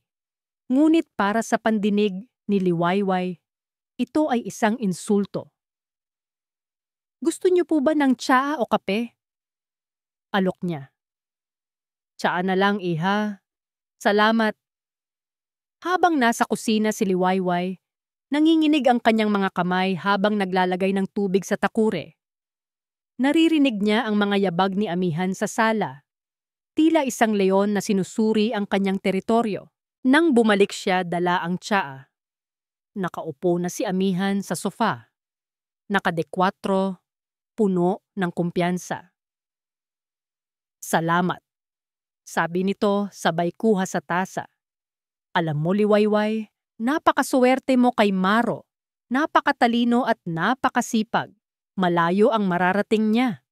ngunit para sa pandinig ni Liwayway, ito ay isang insulto. Gusto niyo po ba ng tsaa o kape? Alok niya. Tsaa na lang, iha. Salamat. Habang nasa kusina si Liwayway, nanginginig ang kanyang mga kamay habang naglalagay ng tubig sa takure. Naririnig niya ang mga yabag ni Amihan sa sala. Tila isang leon na sinusuri ang kanyang teritoryo. Nang bumalik siya, dala ang tsaa. Nakaupo na si Amihan sa sofa. Nakadekwatro, puno ng kumpiyansa. Salamat, sabi nito sabay kuha sa tasa. Alam mo, Liwayway, napakaswerte mo kay Maro. Napakatalino at napakasipag. Malayo ang mararating niya.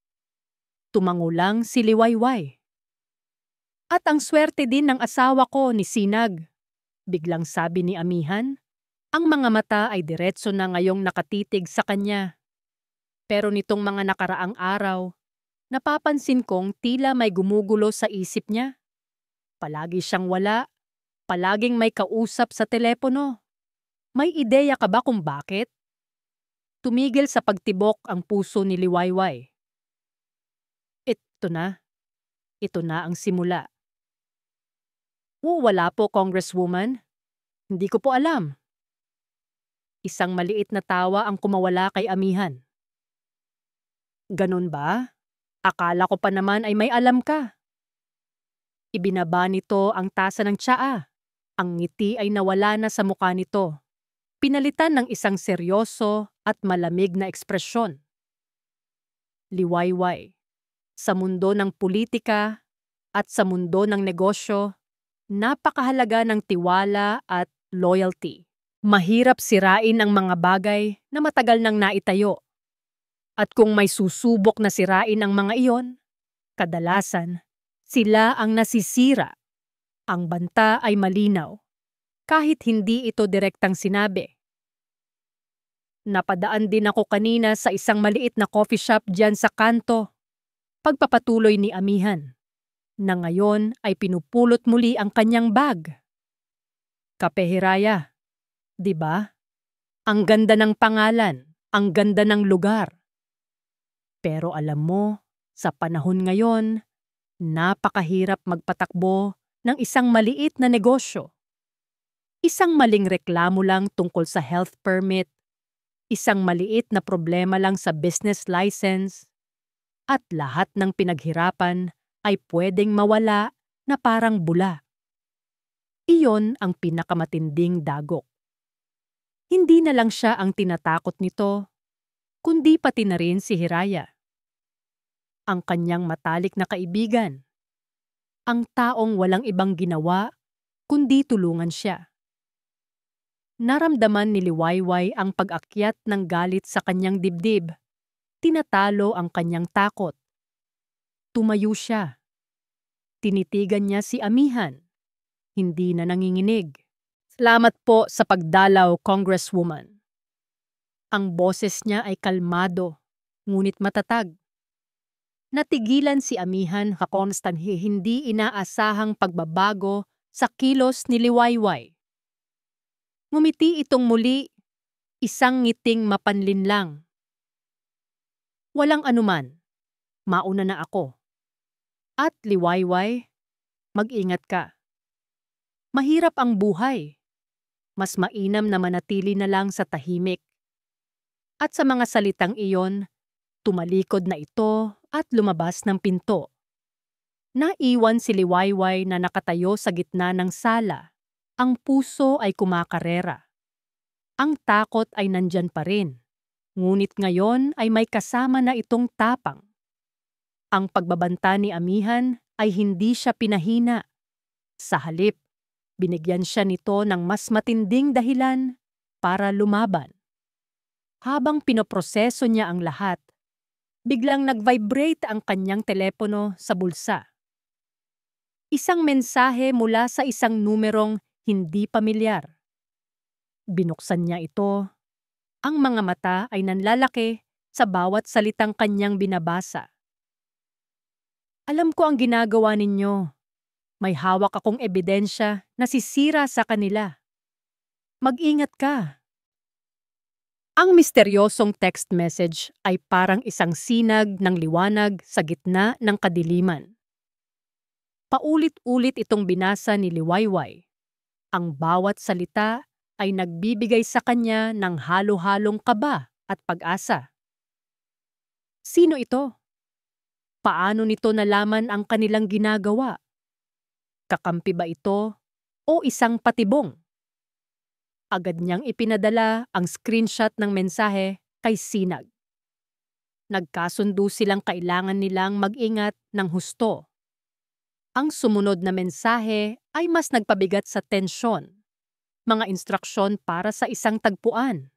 Tumango lang si Liwayway. At ang swerte din ng asawa ko ni Sinag, biglang sabi ni Amihan. Ang mga mata ay diretso na ngayong nakatitig sa kanya. Pero nitong mga nakaraang araw, napapansin kong tila may gumugulo sa isip niya. Palagi siyang wala, palaging may kausap sa telepono. May ideya ka ba kung bakit? Tumigil sa pagtibok ang puso ni Liwayway. Ito na ang simula. Wala po, Congresswoman. Hindi ko po alam. Isang maliit na tawa ang kumawala kay Amihan. Ganun ba? Akala ko pa naman ay may alam ka. Ibinaba nito ang tasa ng tsaa. Ang ngiti ay nawala na sa mukha nito. Pinalitan ng isang seryoso at malamig na ekspresyon. Liwayway, sa mundo ng politika at sa mundo ng negosyo, napakahalaga ng tiwala at loyalty. Mahirap sirain ang mga bagay na matagal nang naitayo. At kung may susubok na sirain ang mga iyon, kadalasan, sila ang nasisira. Ang banta ay malinaw, kahit hindi ito direktang sinabi. Napadaan din ako kanina sa isang maliit na coffee shop diyan sa kanto. Pagpapatuloy ni Amihan, na ngayon ay pinupulot muli ang kanyang bag. Kape Hiraya, di ba? Ang ganda ng pangalan, ang ganda ng lugar. Pero alam mo, sa panahon ngayon, napakahirap magpatakbo ng isang maliit na negosyo. Isang maling reklamo lang tungkol sa health permit, isang maliit na problema lang sa business license, at lahat ng pinaghirapan ay pwedeng mawala na parang bula. Iyon ang pinakamatinding dagok. Hindi na lang siya ang tinatakot nito, kundi pati na rin si Hiraya. Ang kanyang matalik na kaibigan. Ang taong walang ibang ginawa, kundi tulungan siya. Naramdaman ni Liwayway ang pag-akyat ng galit sa kanyang dibdib. Tinatalo ang kanyang takot. Tumayo siya. Tinitigan niya si Amihan. Hindi na nanginginig. Salamat po sa pagdalaw, Congresswoman. Ang boses niya ay kalmado, ngunit matatag. Natigilan si Amihan kakonstanhi hindi inaasahang pagbabago sa kilos ni Liwayway. Ngumiti itong muli, isang ngiting mapanlinlang. Walang anuman, mauna na ako. At Liwayway, mag-ingat ka. Mahirap ang buhay. Mas mainam na manatili na lang sa tahimik. At sa mga salitang iyon, tumalikod na ito at lumabas ng pinto. Naiwan si Liwayway na nakatayo sa gitna ng sala. Ang puso ay kumakarera. Ang takot ay nandyan pa rin. Ngunit ngayon ay may kasama na itong tapang. Ang pagbabanta ni Amihan ay hindi siya pinahina. Sa halip, binigyan siya nito ng mas matinding dahilan para lumaban. Habang pinoproseso niya ang lahat, biglang nag-vibrate ang kanyang telepono sa bulsa. Isang mensahe mula sa isang numerong hindi pamilyar. Binuksan niya ito. Ang mga mata ay nanlalaki sa bawat salitang kanyang binabasa. Alam ko ang ginagawa ninyo. May hawak akong ebidensya na sisira sa kanila. Mag-ingat ka. Ang misteryosong text message ay parang isang sinag ng liwanag sa gitna ng kadiliman. Paulit-ulit itong binasa ni Liwayway. Ang bawat salita ay nagbibigay sa kanya ng halo-halong kaba at pag-asa. Sino ito? Paano nito nalaman ang kanilang ginagawa? Kakampi ba ito o isang patibong? Agad niyang ipinadala ang screenshot ng mensahe kay Sinag. Nagkasundo silang kailangan nilang mag-ingat ng husto. Ang sumunod na mensahe ay mas nagpabigat sa tensyon. Mga instruksyon para sa isang tagpuan.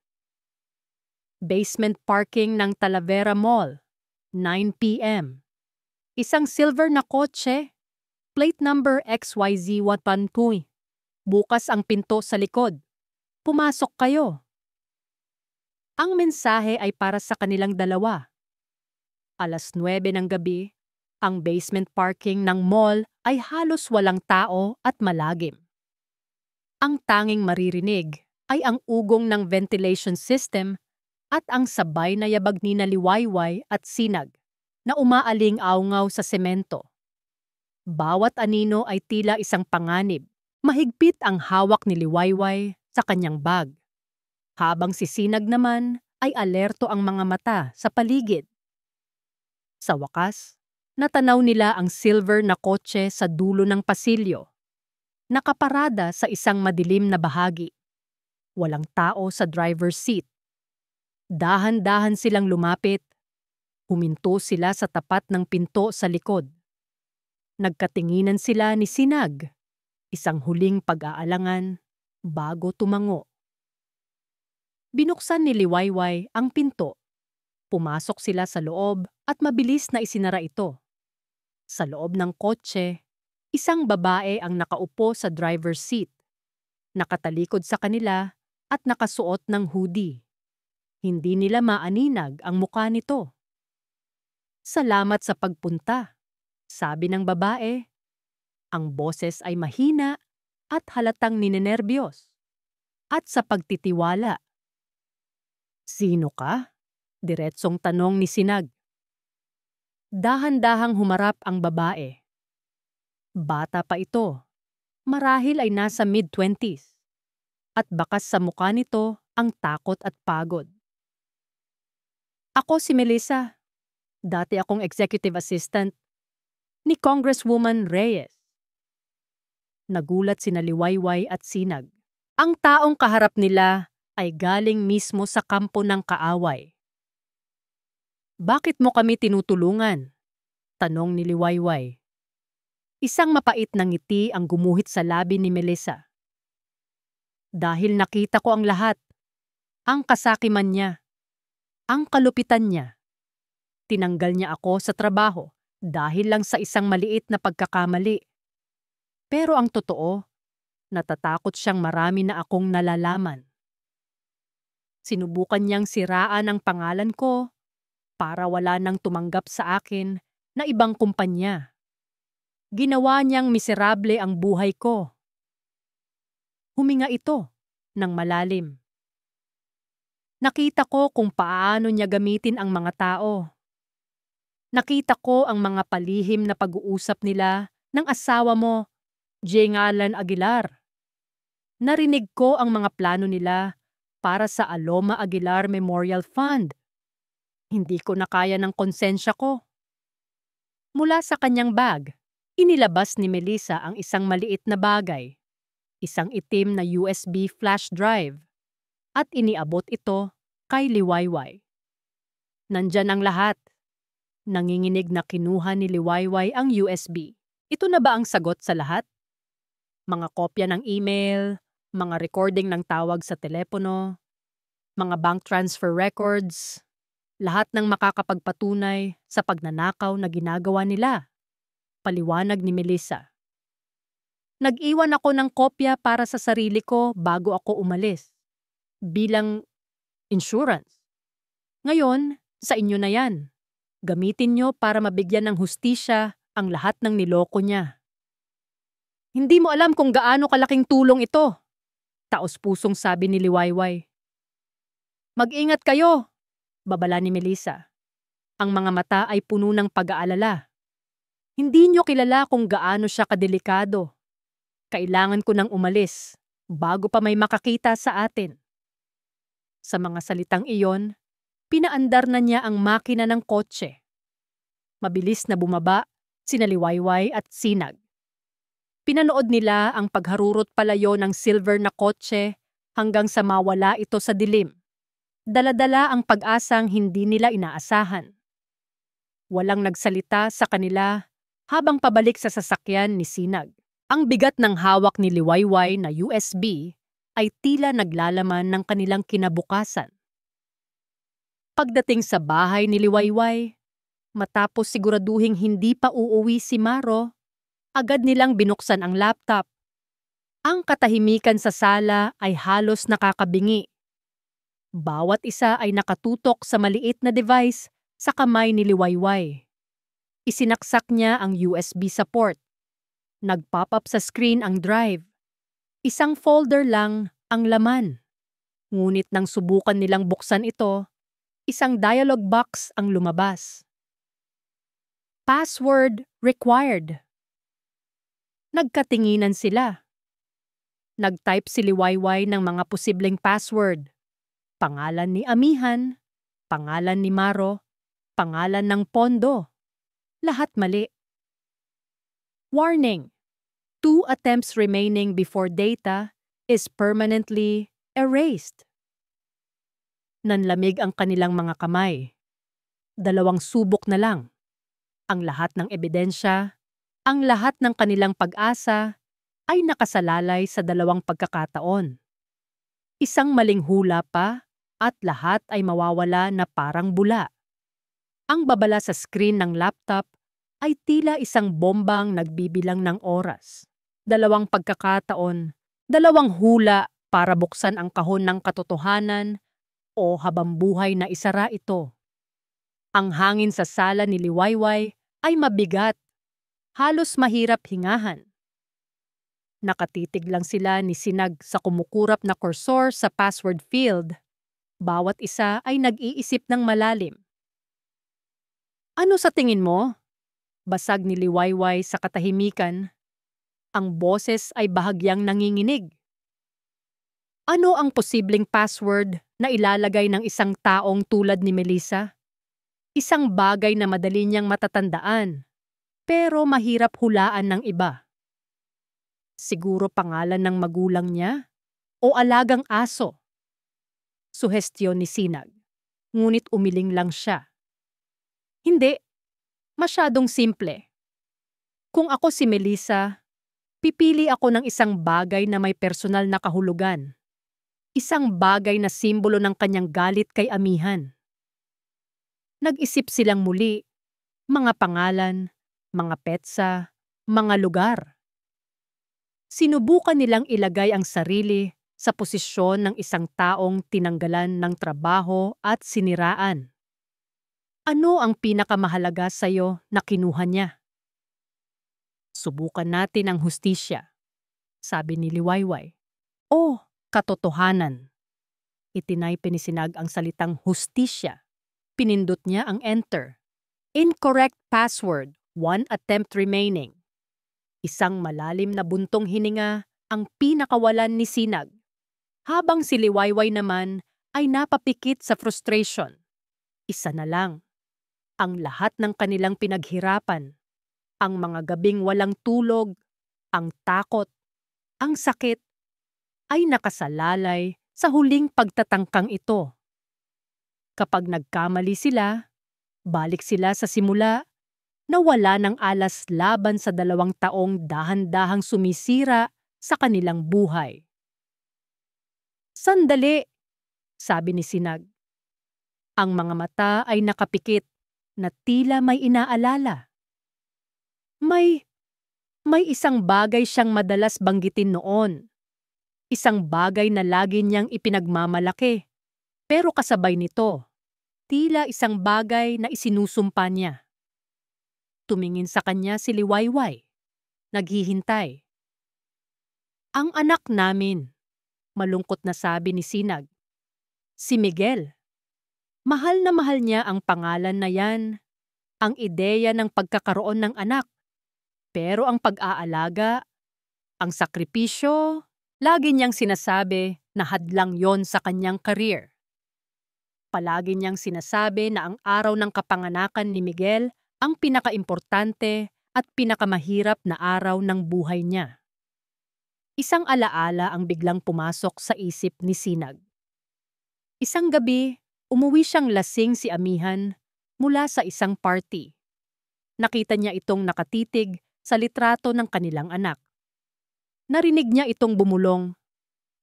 Basement parking ng Talavera Mall, 9 p.m. Isang silver na kotse, plate number XYZ112. Bukas ang pinto sa likod. Pumasok kayo. Ang mensahe ay para sa kanilang dalawa. 9:00 ng gabi, ang basement parking ng mall ay halos walang tao at malagim. Ang tanging maririnig ay ang ugong ng ventilation system at ang sabay na yabag ni Liwayway at Sinag na umaaling-aungaw sa semento. Bawat anino ay tila isang panganib. Mahigpit ang hawak ni Liwayway sa kanyang bag. Habang si Sinag naman ay alerto ang mga mata sa paligid. Sa wakas, natanaw nila ang silver na kotse sa dulo ng pasilyo. Nakaparada sa isang madilim na bahagi. Walang tao sa driver's seat. Dahan-dahan silang lumapit. Huminto sila sa tapat ng pinto sa likod. Nagkatinginan sila ni Sinag. Isang huling pag-aalangan bago tumango. Binuksan ni Liwayway ang pinto. Pumasok sila sa loob at mabilis na isinara ito. Sa loob ng kotse, isang babae ang nakaupo sa driver's seat. Nakatalikod sa kanila at nakasuot ng hoodie. Hindi nila maaninag ang mukha nito. Salamat sa pagpunta, sabi ng babae. Ang boses ay mahina at halatang ninenerbiyos. At sa pagtitiwala. Sino ka? Diretsong tanong ni Sinag. Dahan-dahang humarap ang babae. Bata pa ito. Marahil ay nasa mid-20s. At bakas sa mukha nito ang takot at pagod. Ako si Melissa. Dati akong executive assistant ni Congresswoman Reyes. Nagulat sina Liwayway at Sinag. Ang taong kaharap nila ay galing mismo sa kampo ng kaaway. Bakit mo kami tinutulungan? Tanong ni Liwayway. Isang mapait na ngiti ang gumuhit sa labi ni Melissa. Dahil nakita ko ang lahat. Ang kasakiman niya. Ang kalupitan niya. Tinanggal niya ako sa trabaho dahil lang sa isang maliit na pagkakamali. Pero ang totoo, natatakot siyang marami na akong nalalaman. Sinubukan niyang siraan ang pangalan ko para wala nang tumanggap sa akin na ibang kumpanya. Ginawa niyang miserable ang buhay ko. Huminga ito ng malalim. Nakita ko kung paano niya gamitin ang mga tao. Nakita ko ang mga palihim na pag-uusap nila ng asawa mo, Jing Alan Aguilar. Narinig ko ang mga plano nila para sa Aloma Aguilar Memorial Fund. Hindi ko na kaya ng konsensya ko. Mula sa kanyang bag, inilabas ni Melissa ang isang maliit na bagay, isang itim na USB flash drive, at iniabot ito kay Liwayway. Nandyan ang lahat. Nanginginig na kinuha ni Liwayway ang USB. Ito na ba ang sagot sa lahat? Mga kopya ng email, mga recording ng tawag sa telepono, mga bank transfer records, lahat ng makakapagpatunay sa pagnanakaw na ginagawa nila. Paliwanag ni Melissa. Nag-iwan ako ng kopya para sa sarili ko bago ako umalis. Bilang insurance. Ngayon, sa inyo na yan. Gamitin nyo para mabigyan ng hustisya ang lahat ng niloko niya. Hindi mo alam kung gaano kalaking tulong ito. Taos-pusong sabi ni Liwayway. Mag-ingat kayo, babala ni Melissa. Ang mga mata ay puno ng pag-aalala. Hindi nyo kilala kung gaano siya kadelikado. Kailangan ko nang umalis bago pa may makakita sa atin. Sa mga salitang iyon, pinaandar na niya ang makina ng kotse. Mabilis na bumaba sina Liwayway at Sinag. Pinanood nila ang pagharurot palayo ng silver na kotse hanggang sa mawala ito sa dilim. Dala-dala ang pag-asang hindi nila inaasahan. Walang nagsalita sa kanila habang pabalik sa sasakyan ni Sinag. Ang bigat ng hawak ni Liwayway na USB ay tila naglalaman ng kanilang kinabukasan. Pagdating sa bahay ni Liwayway, matapos siguraduhing hindi pa uuwi si Maro, agad nilang binuksan ang laptop. Ang katahimikan sa sala ay halos nakakabingi. Bawat isa ay nakatutok sa maliit na device sa kamay ni Liwayway. Isinaksak niya ang USB sa port. Nag-pop up sa screen ang drive. Isang folder lang ang laman. Ngunit nang subukan nilang buksan ito, isang dialog box ang lumabas. Password required. Nagkatinginan sila. Nag-type si Liwayway ng mga posibleng password. Pangalan ni Amihan, pangalan ni Maro, pangalan ng pondo. Lahat mali. Warning: 2 attempts remaining before data is permanently erased. Nanlamig ang kanilang mga kamay. 2 subok na lang. Ang lahat ng ebidensya, ang lahat ng kanilang pag-asa ay nakasalalay sa 2 pagkakataon. Isang maling hula pa at lahat ay mawawala na parang bula. Ang babala sa screen ng laptop ay tila isang bombang nagbibilang ng oras. 2 pagkakataon, 2 hula para buksan ang kahon ng katotohanan o habambuhay na isara ito. Ang hangin sa sala ni Liwayway ay mabigat, halos mahirap hingahan. Nakatitig lang sila ni Sinag sa kumukurap na cursor sa password field. Bawat isa ay nag-iisip ng malalim. Ano sa tingin mo? Basag ni Liwayway sa katahimikan. Ang boses ay bahagyang nanginginig. Ano ang posibleng password na ilalagay ng isang taong tulad ni Melissa? Isang bagay na madali niyang matatandaan, pero mahirap hulaan ng iba. Siguro pangalan ng magulang niya o alagang aso. Suhestyon ni Sinag. Ngunit umiling lang siya. Hindi, masyadong simple. Kung ako si Melissa, pipili ako ng isang bagay na may personal na kahulugan. Isang bagay na simbolo ng kanyang galit kay amihan. Nag-isip silang muli, mga pangalan, mga petsa, mga lugar. Sinubukan nilang ilagay ang sarili sa posisyon ng isang taong tinanggalan ng trabaho at siniraan. Ano ang pinakamahalaga sa iyo na kinuha niya? Subukan natin ang hustisya, sabi ni Liwayway. O, katotohanan. Itinaype ni Sinag ang salitang hustisya. Pinindot niya ang enter. Incorrect password, 1 attempt remaining. Isang malalim na buntong hininga ang pinakawalan ni Sinag. Habang si Liwayway naman ay napapikit sa frustration. Isa na lang. Ang lahat ng kanilang pinaghirapan. Ang mga gabing walang tulog, ang takot, ang sakit, ay nakasalalay sa huling pagtatangkang ito. Kapag nagkamali sila, balik sila sa simula, na wala ng alas laban sa 2 taong dahan-dahang sumisira sa kanilang buhay. Sandali, sabi ni Sinag. Ang mga mata ay nakapikit na tila may inaalala. May isang bagay siyang madalas banggitin noon. Isang bagay na lagi niyang ipinagmamalaki. Pero kasabay nito, tila isang bagay na isinusumpa niya. Tumingin sa kanya si Liwayway. Naghihintay. Ang anak namin, malungkot na sabi ni Sinag. Si Miguel. Mahal na mahal niya ang pangalan na yan, ang ideya ng pagkakaroon ng anak. Pero ang pag-aalaga, ang sakripisyo, lagi niyang sinasabi na hadlang yon sa kanyang career. Palagi niyang sinasabi na ang araw ng kapanganakan ni Miguel ang pinakaimportante at pinakamahirap na araw ng buhay niya. Isang alaala ang biglang pumasok sa isip ni Sinag. Isang gabi, umuwi siyang lasing si amihan mula sa isang party. Nakita niya itong nakatitig sa litrato ng kanilang anak. Narinig niya itong bumulong,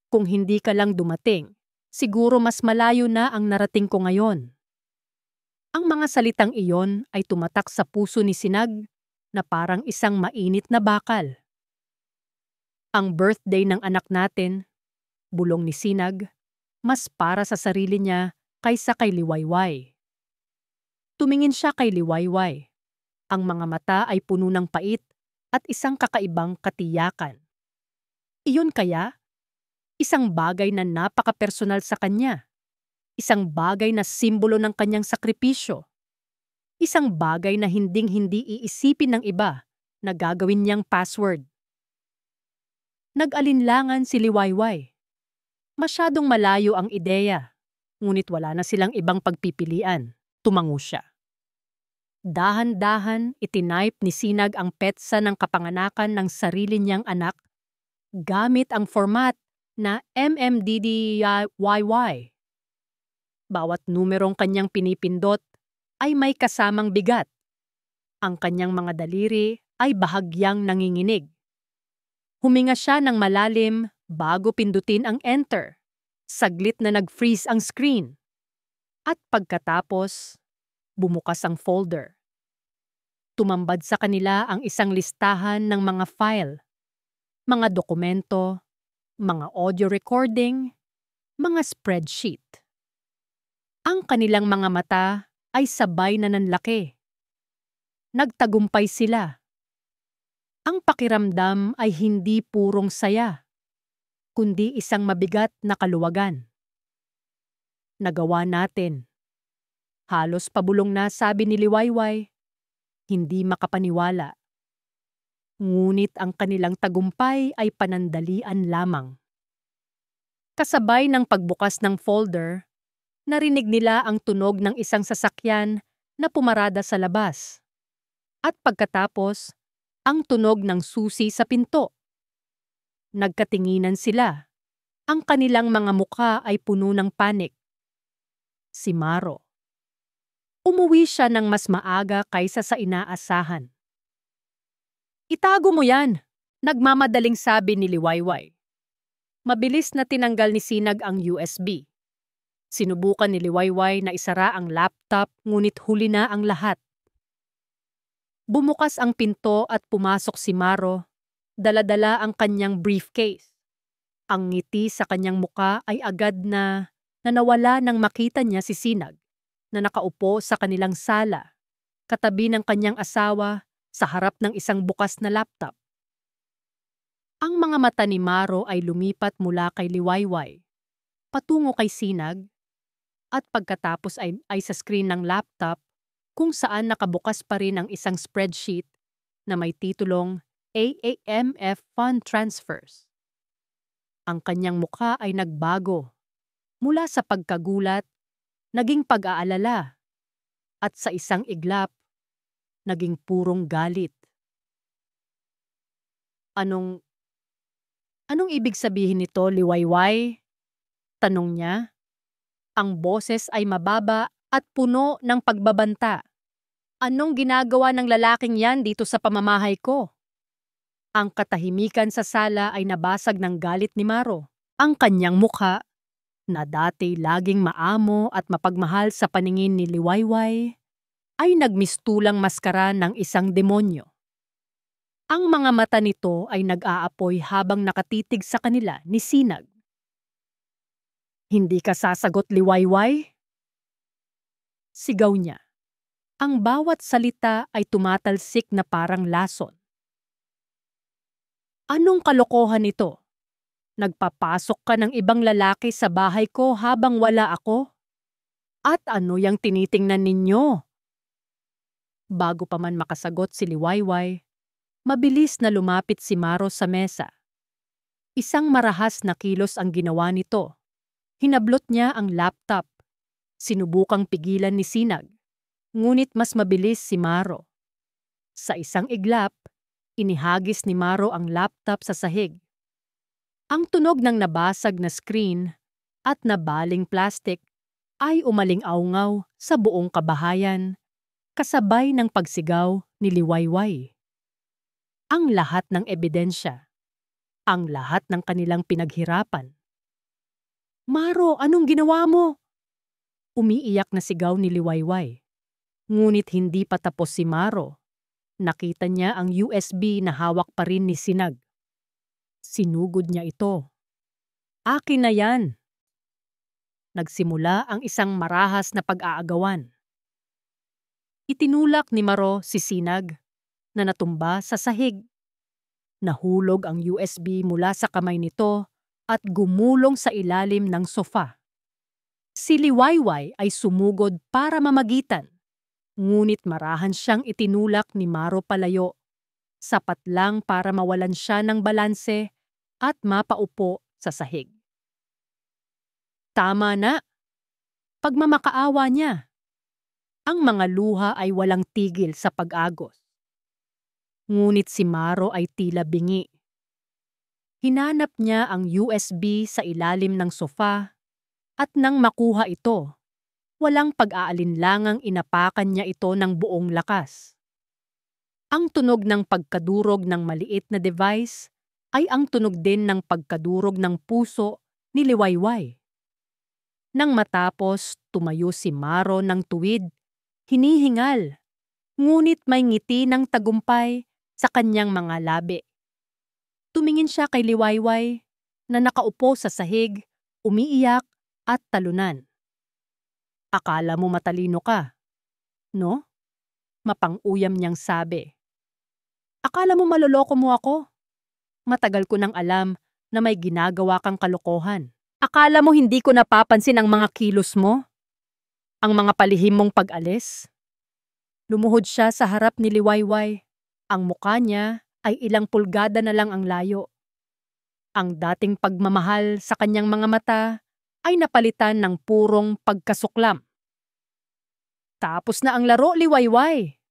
"Kung hindi ka lang dumating, siguro mas malayo na ang narating ko ngayon." Ang mga salitang iyon ay tumatak sa puso ni Sinag na parang isang mainit na bakal. Ang birthday ng anak natin, bulong ni Sinag, mas para sa sarili niya kaysa kay Liwayway. Tumingin siya kay Liwayway. Ang mga mata ay puno ng pait at isang kakaibang katiyakan. Iyon kaya? Isang bagay na napaka-personal sa kanya. Isang bagay na simbolo ng kanyang sakripisyo. Isang bagay na hinding-hindi iisipin ng iba na gagawin niyang password. Nag-alinlangan si Liwayway. Masyadong malayo ang ideya, ngunit wala na silang ibang pagpipilian. Tumango siya. Dahan-dahan itinipe ni Sinag ang petsa ng kapanganakan ng sarili niyang anak gamit ang format na MMDDYY. Bawat numerong kanyang pinipindot ay may kasamang bigat. Ang kanyang mga daliri ay bahagyang nanginginig. Huminga siya ng malalim bago pindutin ang enter. Saglit na nag-freeze ang screen. At pagkatapos, bumukas ang folder. Tumambad sa kanila ang isang listahan ng mga file, mga dokumento, mga audio recording, mga spreadsheet. Ang kanilang mga mata ay sabay na nanlaki. Nagtagumpay sila. Ang pakiramdam ay hindi purong saya, kundi isang mabigat na kaluwagan. Nagawa natin. Halos pabulong na sabi ni Liwayway, hindi makapaniwala. Ngunit ang kanilang tagumpay ay panandalian lamang. Kasabay ng pagbukas ng folder, narinig nila ang tunog ng isang sasakyan na pumarada sa labas. At pagkatapos, ang tunog ng susi sa pinto. Nagkatinginan sila. Ang kanilang mga mukha ay puno ng panik. Si Maro. Umuwi siya ng mas maaga kaysa sa inaasahan. "Itago mo yan," nagmamadaling sabi ni Liwayway. Mabilis na tinanggal ni Sinag ang USB. Sinubukan ni Liwayway na isara ang laptop ngunit huli na ang lahat. Bumukas ang pinto at pumasok si Maro, dala-dala ang kanyang briefcase. Ang ngiti sa kanyang muka ay agad na nawala nang makita niya si Sinag na nakaupo sa kanilang sala, katabi ng kanyang asawa sa harap ng isang bukas na laptop. Ang mga mata ni Maro ay lumipat mula kay Liwayway, patungo kay Sinag, at pagkatapos ay sa screen ng laptop kung saan nakabukas pa rin ang isang spreadsheet na may titulong AAMF Fund Transfers. Ang kanyang mukha ay nagbago mula sa pagkagulat, naging pag-aalala, at sa isang iglap, naging purong galit. Anong ibig sabihin nito, Liwayway? Tanong niya. Ang boses ay mababa at puno ng pagbabanta. Anong ginagawa ng lalaking yan dito sa pamamahay ko? Ang katahimikan sa sala ay nabasag ng galit ni Maro. Ang kanyang mukha, na dati laging maamo at mapagmahal sa paningin ni Liwayway, ay nagmistulang maskara ng isang demonyo. Ang mga mata nito ay nag-aapoy habang nakatitig sa kanila ni Sinag. "Hindi ka sasagot, Liwayway?" Sigaw niya. Ang bawat salita ay tumatalsik na parang lason. "Anong kalokohan ito? Nagpapasok ka ng ibang lalaki sa bahay ko habang wala ako? At ano yang tinitingnan ninyo?" Bago pa man makasagot si Liwayway, mabilis na lumapit si Maro sa mesa. Isang marahas na kilos ang ginawa nito. Hinablot niya ang laptop. Sinubukang pigilan ni Sinag, ngunit mas mabilis si Maro. Sa isang iglap, inihagis ni Maro ang laptop sa sahig. Ang tunog ng nabasag na screen at nabaling plastic ay umaling-aungaw sa buong kabahayan, kasabay ng pagsigaw ni Liwayway. Ang lahat ng ebidensya, ang lahat ng kanilang pinaghirapan. "Maro, anong ginawa mo?" Umiiyak na sigaw ni Liwayway. Ngunit hindi pa tapos si Maro. Nakita niya ang USB na hawak pa rin ni Sinag. Sinugod niya ito. "Akin na yan." Nagsimula ang isang marahas na pag-aagawan. Itinulak ni Maro si Sinag na natumba sa sahig. Nahulog ang USB mula sa kamay nito at gumulong sa ilalim ng sofa. Si Liwayway ay sumugod para mamagitan, ngunit marahan siyang itinulak ni Maro palayo, sapat lang para mawalan siya ng balanse at mapaupo sa sahig. "Tama na!" Pagmamakaawa niya. Ang mga luha ay walang tigil sa pag-agos. Ngunit si Maro ay tila bingi. Hinanap niya ang USB sa ilalim ng sofa at nang makuha ito, walang pag-aalinlangang inapakan niya ito ng buong lakas. Ang tunog ng pagkadurog ng maliit na device ay ang tunog din ng pagkadurog ng puso ni Liwayway. Nang matapos, tumayo si Maro ng tuwid, hinihingal, ngunit may ngiti ng tagumpay sa kanyang mga labi. Tumingin siya kay Liwayway na nakaupo sa sahig, umiiyak at talunan. "Akala mo matalino ka, no?" Mapang-uyam niyang sabi. "Akala mo maloloko mo ako? Matagal ko nang alam na may ginagawa kang kalokohan. Akala mo hindi ko napapansin ang mga kilos mo? Ang mga palihim mong pag-alis?" Lumuhod siya sa harap ni Liwayway. Ang mukha niya ay ilang pulgada na lang ang layo. Ang dating pagmamahal sa kanyang mga mata ay napalitan ng purong pagkasuklam. "Tapos na ang laro, Liwayway.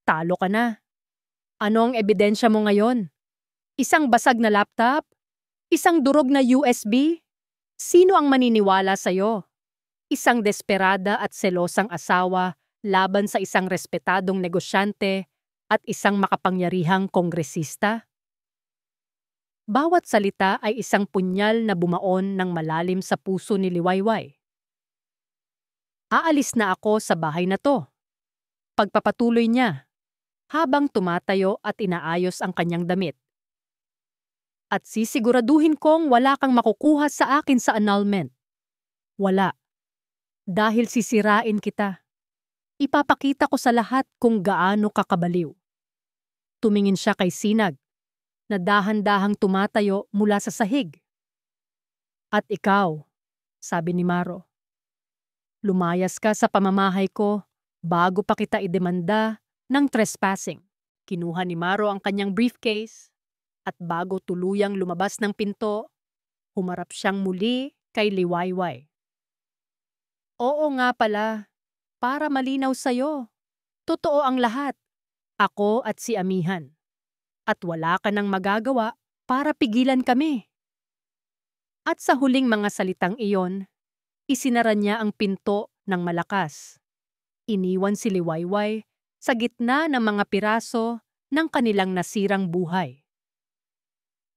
Talo ka na. Ano ang ebidensya mo ngayon? Isang basag na laptop? Isang durog na USB? Sino ang maniniwala sa'yo? Isang desperada at selosang asawa laban sa isang respetadong negosyante at isang makapangyarihang kongresista? Bawat salita ay isang punyal na bumaon ng malalim sa puso ni Liwayway. Aalis na ako sa bahay na to. Pagpapatuloy niya, habang tumatayo at inaayos ang kanyang damit. At sisiguraduhin kong wala kang makukuha sa akin sa annulment. Wala. Dahil sisirain kita. Ipapakita ko sa lahat kung gaano kakabaliw. Tumingin siya kay Sinag, na dahan-dahang tumatayo mula sa sahig. At ikaw, sabi ni Maro, lumayas ka sa pamamahay ko bago pa kita idemanda ng trespassing. Kinuha ni Maro ang kanyang briefcase at bago tuluyang lumabas ng pinto, humarap siyang muli kay Liwayway. Oo nga pala, para malinaw sa'yo. Totoo ang lahat. Ako at si Amihan. At wala ka nang magagawa para pigilan kami. At sa huling mga salitang iyon, isinara niya ang pinto ng malakas. Iniwan si Liwayway sa gitna ng mga piraso ng kanilang nasirang buhay.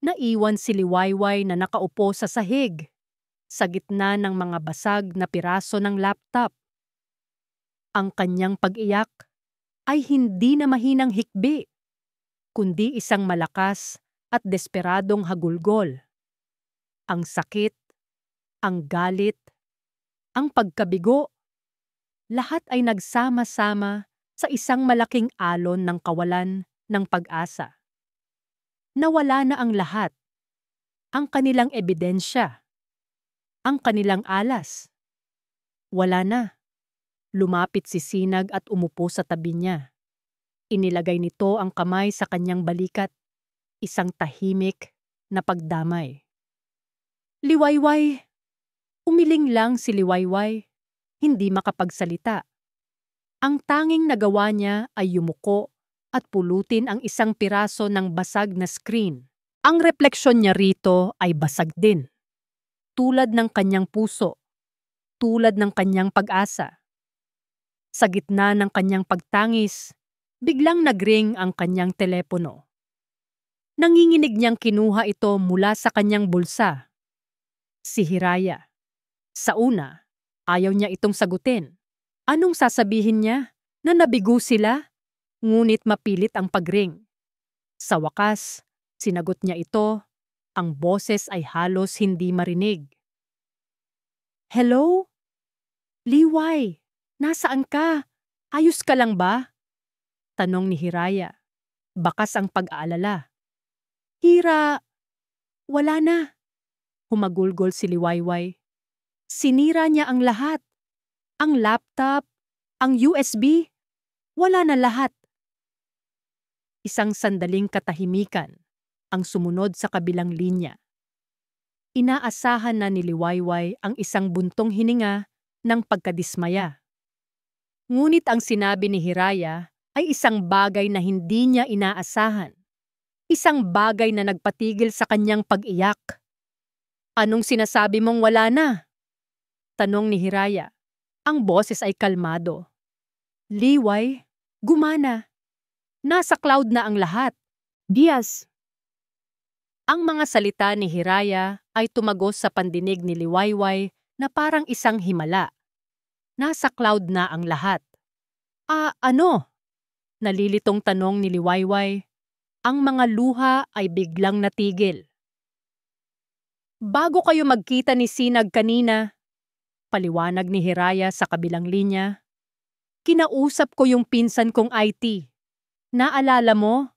Naiwan si Liwayway na nakaupo sa sahig, sa gitna ng mga basag na piraso ng laptop. Ang kanyang pag-iyak ay hindi na mahinang hikbi, kundi isang malakas at desperadong hagulgol. Ang sakit, ang galit, ang pagkabigo, lahat ay nagsama-sama sa isang malaking alon ng kawalan ng pag-asa. Nawala na ang lahat, ang kanilang ebidensya, ang kanilang alas. Wala na. Lumapit si Sinag at umupo sa tabi niya. Inilagay nito ang kamay sa kanyang balikat, isang tahimik na pagdamay. Liwayway! Umiling lang si Liwayway, hindi makapagsalita. Ang tanging nagawa niya ay yumuko at pulutin ang isang piraso ng basag na screen. Ang refleksyon niya rito ay basag din. Tulad ng kanyang puso, tulad ng kanyang pag-asa. Sa gitna ng kanyang pagtangis, biglang nagring ang kanyang telepono. Nanginginig niyang kinuha ito mula sa kanyang bulsa. Si Hiraya. Sa una, ayaw niya itong sagutin. Anong sasabihin niya? Na nabigo sila? Ngunit mapilit ang pagring. Sa wakas, sinagot niya ito. Ang boses ay halos hindi marinig. Hello? Liway, nasaan ka? Ayos ka lang ba? Tanong ni Hiraya. Bakas ang pag-aalala. Hira, wala na. Humagulgol si Liwayway. Sinira niya ang lahat. Ang laptop, ang USB, wala na lahat. Isang sandaling katahimikan ang sumunod sa kabilang linya. Inaasahan na ni Liwayway ang isang buntong hininga ng pagkadismaya. Ngunit ang sinabi ni Hiraya ay isang bagay na hindi niya inaasahan. Isang bagay na nagpatigil sa kanyang pag-iyak. Anong sinasabi mong wala na? Tanong ni Hiraya. Ang boses ay kalmado. Liway, gumana. Nasa cloud na ang lahat. Diaz. Ang mga salita ni Hiraya ay tumagos sa pandinig ni Liwayway na parang isang himala. Nasa cloud na ang lahat. Ano? Nalilitong tanong ni Liwayway. Ang mga luha ay biglang natigil. Bago kayo magkita ni Sinag kanina, paliwanag ni Hiraya sa kabilang linya, kinausap ko yung pinsan kong IT. Naalala mo?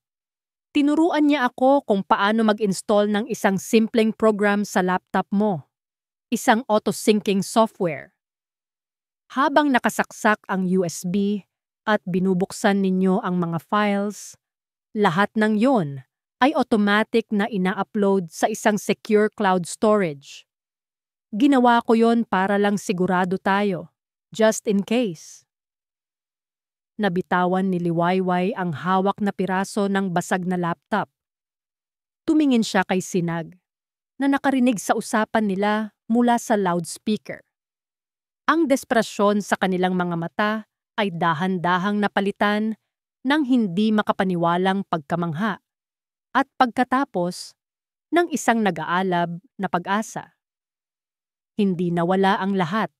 Tinuruan niya ako kung paano mag-install ng isang simpleng program sa laptop mo. Isang auto-syncing software. Habang nakasaksak ang USB at binubuksan ninyo ang mga files, lahat ng yon ay automatic na ina-upload sa isang secure cloud storage. Ginawa ko yon para lang sigurado tayo, just in case. Nabitawan ni Liwayway ang hawak na piraso ng basag na laptop. Tumingin siya kay Sinag. na nakarinig sa usapan nila mula sa loudspeaker. Ang desperasyon sa kanilang mga mata ay dahan-dahang napalitan ng hindi makapaniwalang pagkamangha at pagkatapos ng isang nag-aalab na pag-asa. Hindi nawala ang lahat.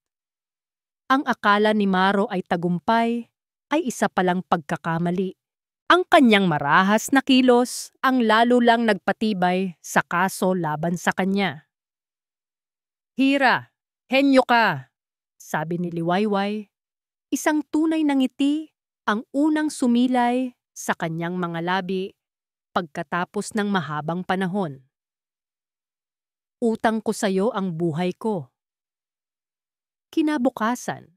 Ang akala ni Maro ay tagumpay ay isa palang pagkakamali. Ang kanyang marahas na kilos ang lalo lang nagpatibay sa kaso laban sa kanya. "Hira, henyo ka," sabi ni Liwayway. Isang tunay na ngiti ang unang sumilay sa kanyang mga labi pagkatapos ng mahabang panahon. "Utang ko sa'yo ang buhay ko." Kinabukasan,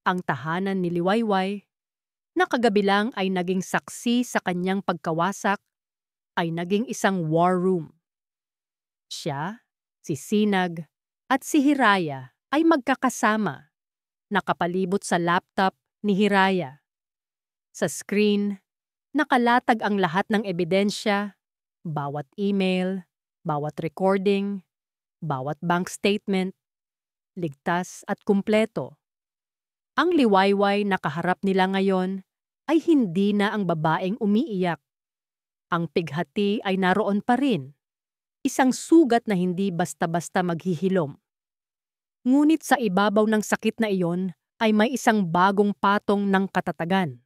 ang tahanan ni Liwayway na kagabi lang ay naging saksi sa kanyang pagkawasak ay naging isang war room. Siya, si Sinag, at si Hiraya ay magkakasama, nakapalibot sa laptop ni Hiraya. Sa screen, nakalatag ang lahat ng ebidensya, bawat email, bawat recording, bawat bank statement, ligtas at kumpleto. Ang Liwayway na kaharap nila ngayon ay hindi na ang babaeng umiiyak. Ang pighati ay naroon pa rin, isang sugat na hindi basta-basta maghihilom. Ngunit sa ibabaw ng sakit na iyon ay may isang bagong patong ng katatagan.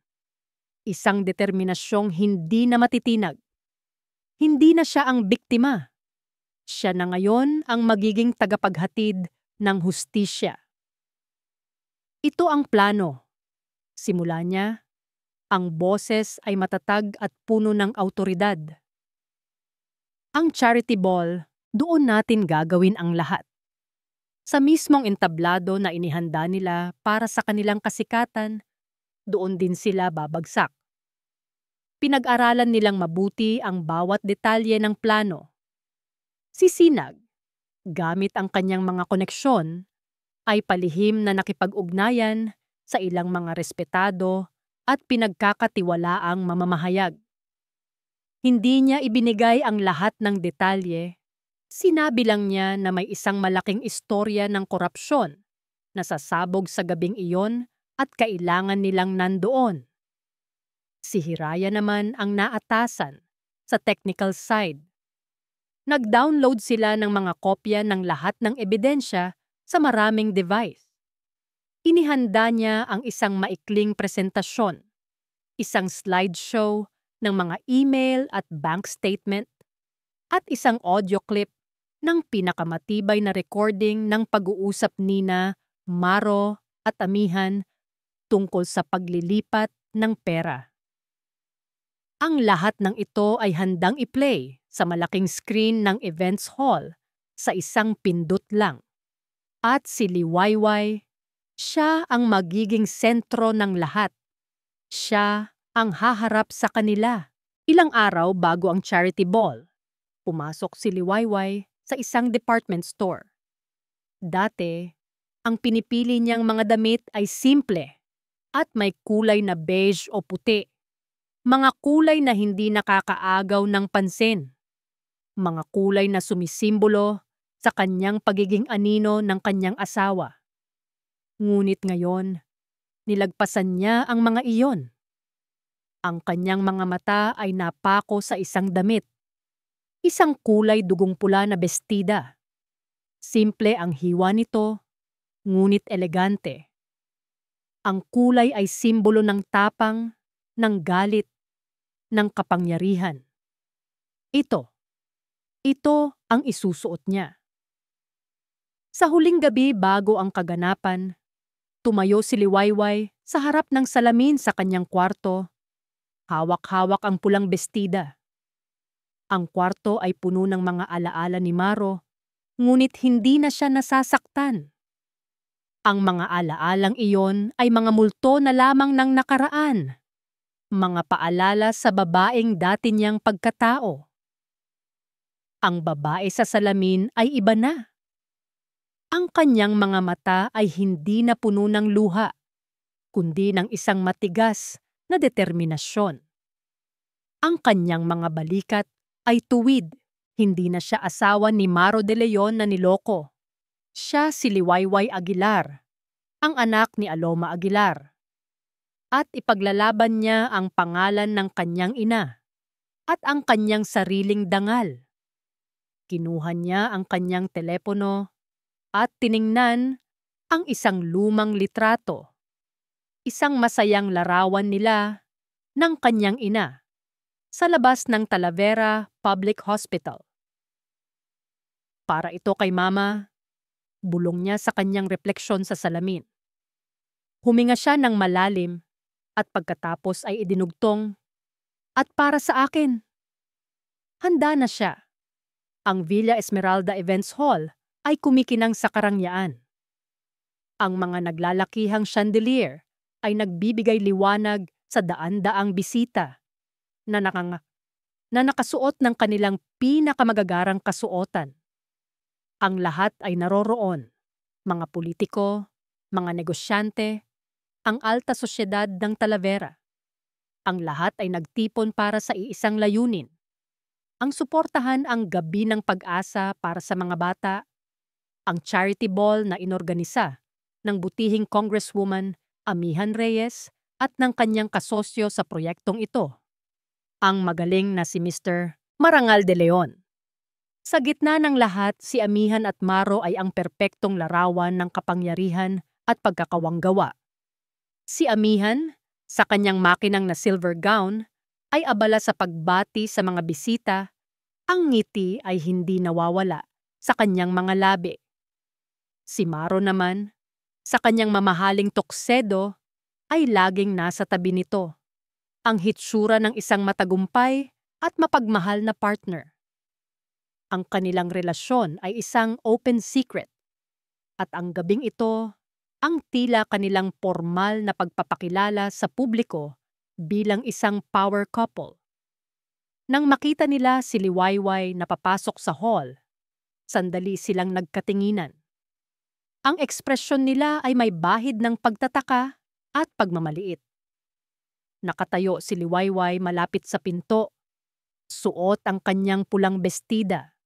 Isang determinasyong hindi na matitinag. Hindi na siya ang biktima. Siya na ngayon ang magiging tagapaghatid ng hustisya. Ito ang plano. Simula niya, ang boses ay matatag at puno ng awtoridad. Ang charity ball, doon natin gagawin ang lahat. Sa mismong entablado na inihanda nila para sa kanilang kasikatan, doon din sila babagsak. Pinag-aralan nilang mabuti ang bawat detalye ng plano. Si Sinag, gamit ang kanyang mga koneksyon, ay palihim na nakipag-ugnayan sa ilang mga respetado at pinagkakatiwalaang mamamahayag. Hindi niya ibinigay ang lahat ng detalye, sinabi lang niya na may isang malaking istorya ng korupsyon na sasabog sa gabing iyon at kailangan nilang nandoon. Si Hiraya naman ang naatasan sa technical side. Nag-download sila ng mga kopya ng lahat ng ebidensya sa maraming device. Inihanda niya ang isang maikling presentasyon, isang slideshow ng mga email at bank statement, at isang audio clip ng pinakamatibay na recording ng pag-uusap nina Maro at Amihan tungkol sa paglilipat ng pera. Ang lahat ng ito ay handang i-play sa malaking screen ng events hall sa isang pindot lang. At si Liwayway, siya ang magiging sentro ng lahat. Siya ang haharap sa kanila. Ilang araw bago ang charity ball, pumasok si Liwayway sa isang department store. Dati, ang pinipili niyang mga damit ay simple at may kulay na beige o puti. Mga kulay na hindi nakakaagaw ng pansin. Mga kulay na sumisimbolo sa kanyang pagiging anino ng kanyang asawa. Ngunit ngayon, nilagpasan niya ang mga iyon. Ang kanyang mga mata ay napako sa isang damit. Isang kulay dugong pula na bestida. Simple ang hiwa nito, ngunit elegante. Ang kulay ay simbolo ng tapang, ng galit, ng kapangyarihan. Ito ang isusuot niya. Sa huling gabi bago ang kaganapan, tumayo si Liwayway sa harap ng salamin sa kanyang kwarto. Hawak-hawak ang pulang bestida. Ang kwarto ay puno ng mga alaala ni Maro, ngunit hindi na siya nasasaktan. Ang mga alaalang iyon ay mga multo na lamang ng nakaraan. Mga paalala sa babaeng dati niyang pagkatao. Ang babae sa salamin ay iba na. Ang kanyang mga mata ay hindi na puno ng luha, kundi ng isang matigas na determinasyon. Ang kanyang mga balikat ay tuwid, Hindi na siya asawa ni Maro de Leon na niloko. Siya si Liwayway Aguilar, ang anak ni Aloma Aguilar. At ipaglalaban niya ang pangalan ng kanyang ina at ang kanyang sariling dangal. Kinuha niya ang kanyang telepono at tiningnan ang isang lumang litrato, isang masayang larawan nila ng kanyang ina sa labas ng Talavera Public Hospital. Para ito kay Mama, bulong niya sa kanyang refleksyon sa salamin. Huminga siya ng malalim at pagkatapos ay idinugtong, "At para sa akin." Handa na siya. Ang Villa Esmeralda Events Hall ay kumikinang sa karangyaan. Ang mga naglalakihang chandelier ay nagbibigay liwanag sa daan-daang bisita na nakasuot ng kanilang pinakamagagarang kasuotan. Ang lahat ay naroroon, mga politiko, mga negosyante, ang alta sosyedad ng Talavera. Ang lahat ay nagtipon para sa iisang layunin. Ang suportahan ang Gabi ng Pag-asa para sa mga bata, ang charity ball na inorganisa ng butihing Congresswoman Amihan Reyes at ng kanyang kasosyo sa proyektong ito, ang magaling na si Mr. Marangal de Leon. Sa gitna ng lahat, si Amihan at Maro ay ang perpektong larawan ng kapangyarihan at pagkakawanggawa. Si Amihan, sa kanyang makinang na silver gown, ay abala sa pagbati sa mga bisita. Ang ngiti ay hindi nawawala sa kanyang mga labi. Si Maro naman, sa kanyang mamahaling tuksedo, ay laging nasa tabi nito, ang hitsura ng isang matagumpay at mapagmahal na partner. Ang kanilang relasyon ay isang open secret, at ang gabing ito, ang tila kanilang formal na pagpapakilala sa publiko bilang isang power couple. Nang makita nila si Liwayway na papasok sa hall, sandali silang nagkatinginan. Ang ekspresyon nila ay may bahid ng pagtataka at pagmamaliit. Nakatayo si Liwayway malapit sa pinto, suot ang kanyang pulang bestida.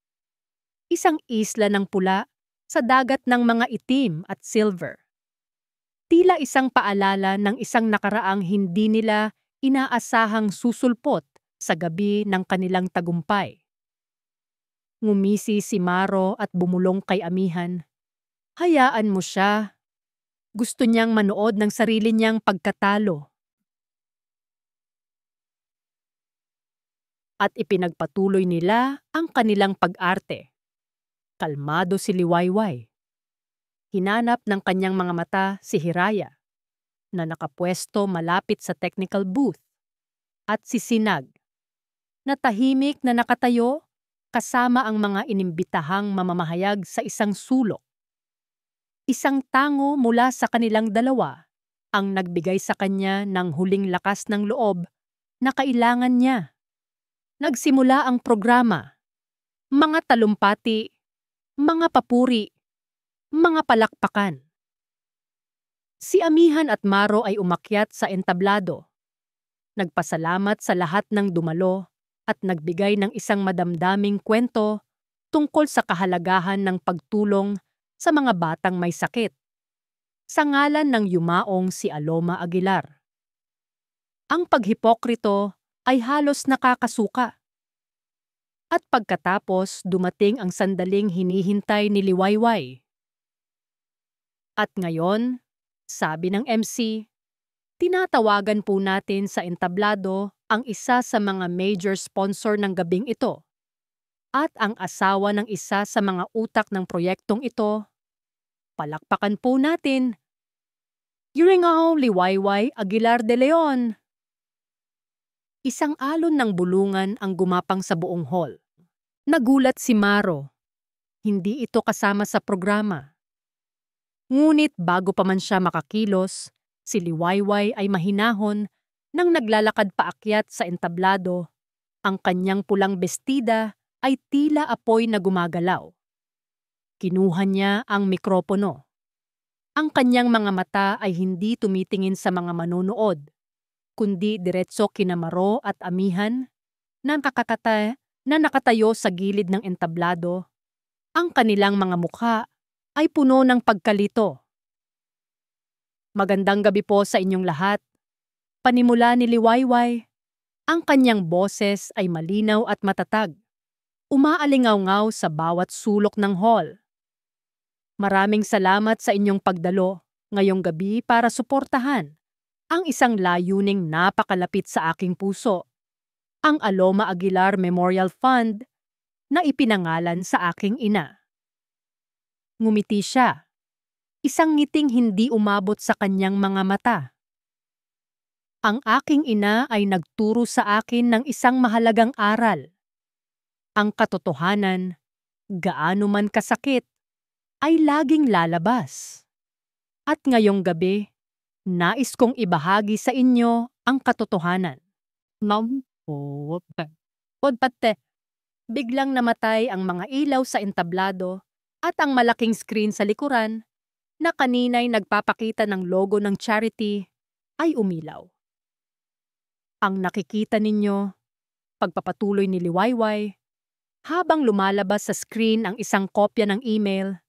Isang isla ng pula sa dagat ng mga itim at silver. Tila isang paalala ng isang nakaraang hindi nila inaasahang susulpot sa gabi ng kanilang tagumpay. Ngumisi si Maro at bumulong kay Amihan. Hayaan mo siya. Gusto niyang manood ng sarili niyang pagkatalo. At ipinagpatuloy nila ang kanilang pag-arte. Kalmado si Liwayway. Hinanap ng kanyang mga mata si Hiraya, na nakapwesto malapit sa technical booth, at si Sinag, na tahimik na nakatayo kasama ang mga inimbitahang mamamahayag sa isang sulok. Isang tango mula sa kanilang dalawa ang nagbigay sa kanya ng huling lakas ng loob na kailangan niya. Nagsimula ang programa. Mga talumpati, mga papuri, mga palakpakan. Si Amihan at Maro ay umakyat sa entablado. Nagpasalamat sa lahat ng dumalo at nagbigay ng isang madamdaming kwento tungkol sa kahalagahan ng pagtulong sa mga batang may sakit, sa ngalan ng yumaong si Aloma Aguilar. Ang paghipokrito ay halos nakakasuka. At pagkatapos dumating ang sandaling hinihintay ni Liwayway. At ngayon, sabi ng MC, tinatawagan po natin sa entablado ang isa sa mga major sponsor ng gabing ito at ang asawa ng isa sa mga utak ng proyektong ito. Palakpakan po natin. Yuringao Liwayway Aguilar de Leon. Isang alon ng bulungan ang gumapang sa buong hall. Nagulat si Maro. Hindi ito kasama sa programa. Ngunit bago pa man siya makakilos, si Liwayway ay mahinahon nang naglalakad paakyat sa entablado. Ang kanyang pulang bestida ay tila apoy na gumagalaw. Kinuha niya ang mikropono. Ang kanyang mga mata ay hindi tumitingin sa mga manonood, kundi diretso kina Maro at Amihan na na nakatayo sa gilid ng entablado. Ang kanilang mga mukha ay puno ng pagkalito. Magandang gabi po sa inyong lahat. Panimula ni Liwayway. Ang kanyang boses ay malinaw at matatag. Umaalingaw-ngaw sa bawat sulok ng hall. Maraming salamat sa inyong pagdalo ngayong gabi para suportahan ang isang layuning napakalapit sa aking puso, ang Aloma Aguilar Memorial Fund na ipinangalan sa aking ina. Ngumiti siya, isang ngiting hindi umabot sa kanyang mga mata. Ang aking ina ay nagturo sa akin ng isang mahalagang aral. Ang katotohanan, gaano man kasakit, ay laging lalabas. At ngayong gabi, nais kong ibahagi sa inyo ang katotohanan. Podpate, biglang namatay ang mga ilaw sa entablado at ang malaking screen sa likuran na kanina'y nagpapakita ng logo ng charity ay umilaw. Ang nakikita ninyo, pagpapatuloy ni Liwayway, habang lumalabas sa screen ang isang kopya ng email,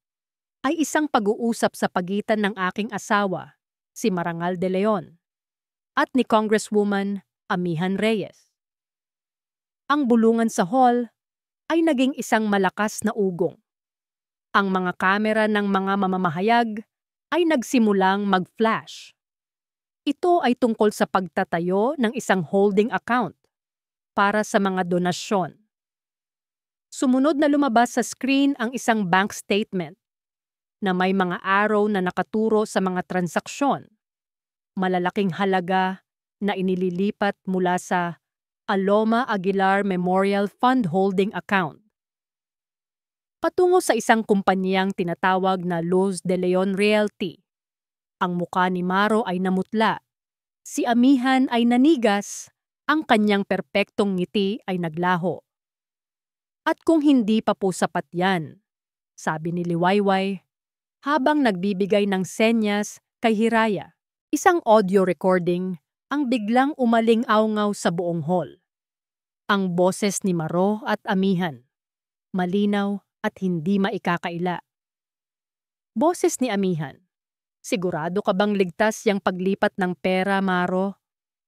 ay isang pag-uusap sa pagitan ng aking asawa, si Marangal de Leon, at ni Congresswoman Amihan Reyes. Ang bulungan sa hall ay naging isang malakas na ugong. Ang mga kamera ng mga mamamahayag ay nagsimulang mag-flash. Ito ay tungkol sa pagtatayo ng isang holding account para sa mga donasyon. Sumunod na lumabas sa screen ang isang bank statement na may mga arrow na nakaturo sa mga transaksyon, malalaking halaga na inililipat mula sa Aloma Aguilar Memorial Fund Holding Account patungo sa isang kumpanyang tinatawag na Luz de Leon Realty. Ang muka ni Maro ay namutla, si Amihan ay nanigas, ang kanyang perpektong ngiti ay naglaho. At kung hindi pa po sapat yan, sabi ni Liwayway, habang nagbibigay ng senyas kay Hiraya, isang audio recording ang biglang umaling-awngaw sa buong hall. Ang boses ni Maro at Amihan, malinaw at hindi maikakaila. Boses ni Amihan, sigurado ka bang ligtas yang paglipat ng pera, Maro?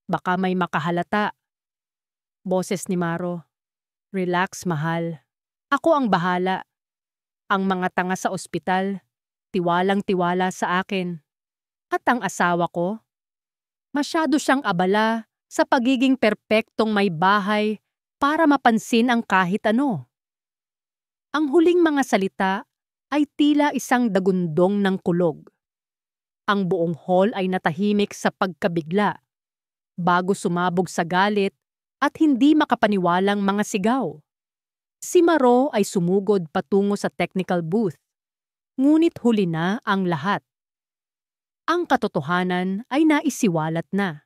Baka may makahalata. Boses ni Maro, relax, mahal. Ako ang bahala. Ang mga tanga sa ospital, tiwalang-tiwala sa akin. At ang asawa ko, masyado siyang abala sa pagiging perpektong may bahay para mapansin ang kahit ano. Ang huling mga salita ay tila isang dagundong ng kulog. Ang buong hall ay natahimik sa pagkabigla, bago sumabog sa galit at hindi makapaniwalang mga sigaw. Si Maro ay sumugod patungo sa technical booth. Ngunit huli na ang lahat. Ang katotohanan ay naisiwalat na.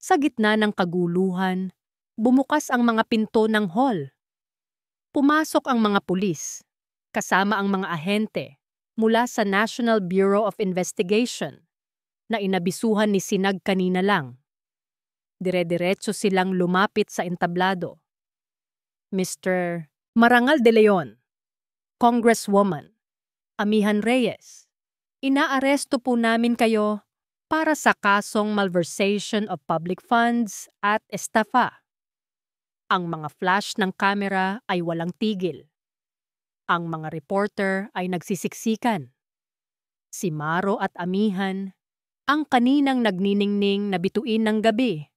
Sa gitna ng kaguluhan, bumukas ang mga pinto ng hall. Pumasok ang mga pulis, kasama ang mga ahente mula sa National Bureau of Investigation na inabisuhan ni Sinag kanina lang. Dire-diretso silang lumapit sa entablado. Mr. Marangal de Leon, Congresswoman Amihan Reyes, inaaresto po namin kayo para sa kasong malversation of public funds at estafa. Ang mga flash ng kamera ay walang tigil. Ang mga reporter ay nagsisiksikan. Si Maro at Amihan, ang kaninang nagniningning na bituin ng gabi,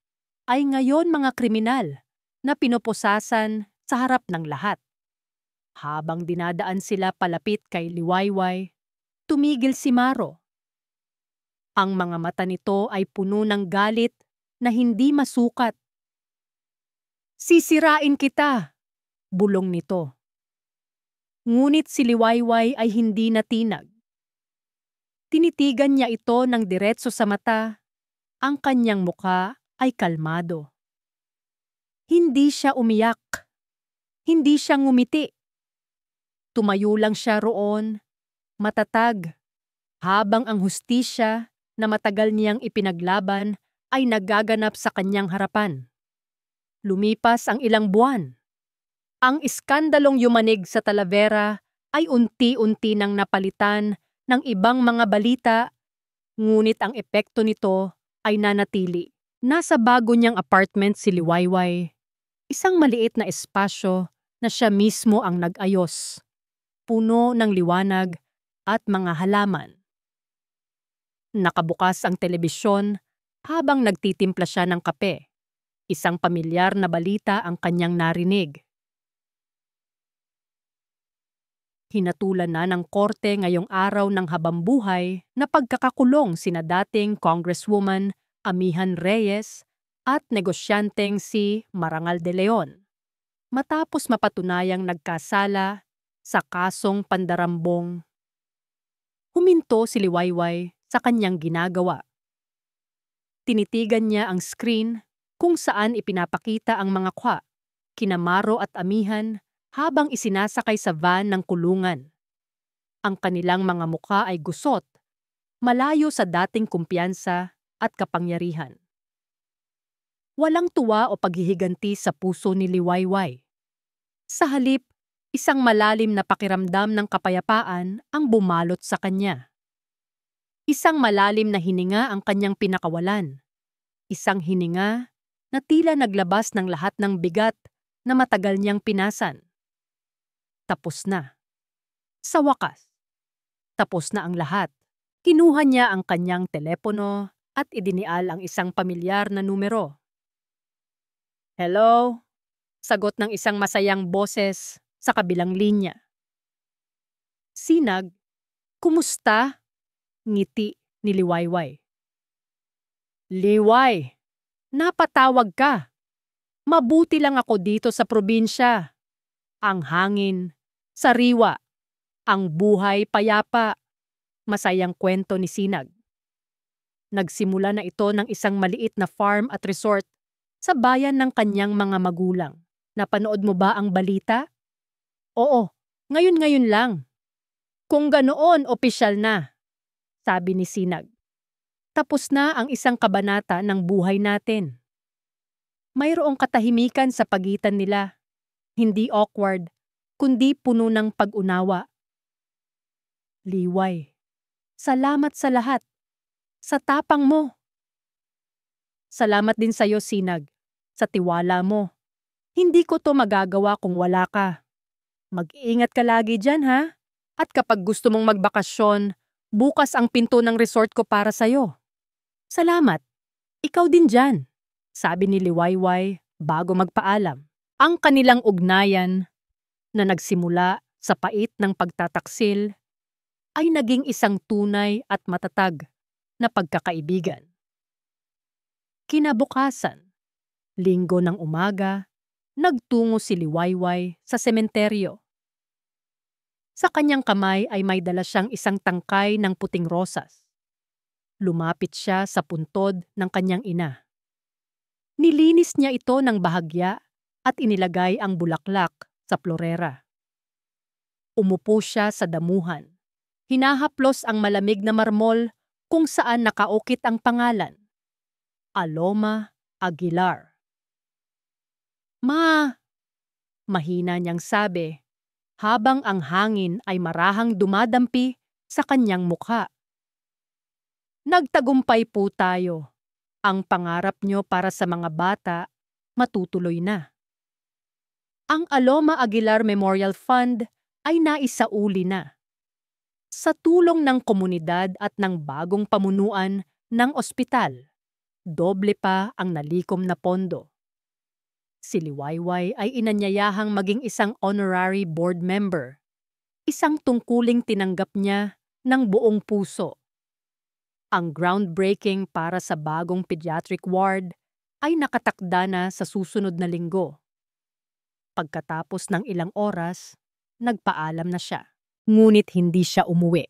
ay ngayon mga kriminal na pinupusasan sa harap ng lahat. Habang dinadaan sila palapit kay Liwayway, tumigil si Maro. Ang mga mata nito ay puno ng galit na hindi masukat. Sisirain kita, bulong nito. Ngunit si Liwayway ay hindi natinag. Tinitigan niya ito ng diretso sa mata. Ang kanyang muka ay kalmado. Hindi siya umiyak. Hindi siya ngumiti. Tumayo lang siya roon, matatag, habang ang hustisya na matagal niyang ipinaglaban ay nagaganap sa kanyang harapan. Lumipas ang ilang buwan. Ang iskandalong yumanig sa Talavera ay unti-unti nang napalitan ng ibang mga balita, ngunit ang epekto nito ay nanatili. Nasa bago niyang apartment si Liwayway, isang maliit na espasyo na siya mismo ang nag-ayos, puno ng liwanag at mga halaman. Nakabukas ang telebisyon habang nagtitimpla siya ng kape. Isang pamilyar na balita ang kanyang narinig. Hinatulan na ng korte ngayong araw ng habambuhay na pagkakakulong sina dating Congresswoman Amihan Reyes at negosyanteng si Marangal de Leon, matapos mapatunayang nagkasala sa kasong pandarambong. Huminto si Liwayway sa kanyang ginagawa. Tinitigan niya ang screen kung saan ipinapakita ang mga kwa, kina Maro at Amihan habang isinasakay sa van ng kulungan. Ang kanilang mga mukha ay gusot, malayo sa dating kumpiyansa at kapangyarihan. Walang tuwa o paghihiganti sa puso ni Liwayway. Sa halip, isang malalim na pakiramdam ng kapayapaan ang bumalot sa kanya. Isang malalim na hininga ang kanyang pinakawalan. Isang hininga na tila naglabas ng lahat ng bigat na matagal niyang pinasan. Tapos na. Sa wakas, tapos na ang lahat. Kinuha niya ang kanyang telepono at idinial ang isang pamilyar na numero. "Hello?" Sagot ng isang masayang boses sa kabilang linya. Sinag, "Kumusta?" Ngiti ni Liwayway. "Liway, napatawag ka. Mabuti lang ako dito sa probinsya. Ang hangin, sariwa, ang buhay payapa." Masayang kwento ni Sinag. Nagsimula na ito ng isang maliit na farm at resort sa bayan ng kanyang mga magulang. Napanood mo ba ang balita? "Oo, ngayon lang." "Kung ganoon, opisyal na," sabi ni Sinag. Tapos na ang isang kabanata ng buhay natin. Mayroong katahimikan sa pagitan nila. Hindi awkward, kundi puno ng pag-unawa. "Liway, salamat sa lahat. Sa tapang mo." "Salamat din sa'yo, Sinag. Sa tiwala mo. Hindi ko to magagawa kung wala ka. Mag-iingat ka lagi dyan, ha? At kapag gusto mong magbakasyon, bukas ang pinto ng resort ko para sa'yo." "Salamat. Ikaw din dyan," sabi ni Liwayway bago magpaalam. Ang kanilang ugnayan, na nagsimula sa pait ng pagtataksil, ay naging isang tunay at matatag na pagkakaibigan. Kinabukasan, Linggo ng umaga, nagtungo si Liwayway sa sementeryo. Sa kanyang kamay ay may dala siyang isang tangkay ng puting rosas. Lumapit siya sa puntod ng kanyang ina. Nilinis niya ito ng bahagya at inilagay ang bulaklak sa florera. Umupo siya sa damuhan. Hinahaplos ang malamig na marmol kung saan nakaukit ang pangalan, Aloma Aguilar. "Ma," mahina niyang sabi, habang ang hangin ay marahang dumadampi sa kanyang mukha. "Nagtagumpay po tayo. Ang pangarap niyo para sa mga bata, matutuloy na. Ang Aloma Aguilar Memorial Fund ay naisauli na. Sa tulong ng komunidad at ng bagong pamunuan ng ospital, doble pa ang nalikom na pondo." Si Liwayway ay inanyayahang maging isang honorary board member, isang tungkuling tinanggap niya ng buong puso. Ang groundbreaking para sa bagong pediatric ward ay nakatakda na sa susunod na linggo. Pagkatapos ng ilang oras, nagpaalam na siya. Ngunit hindi siya umuwi.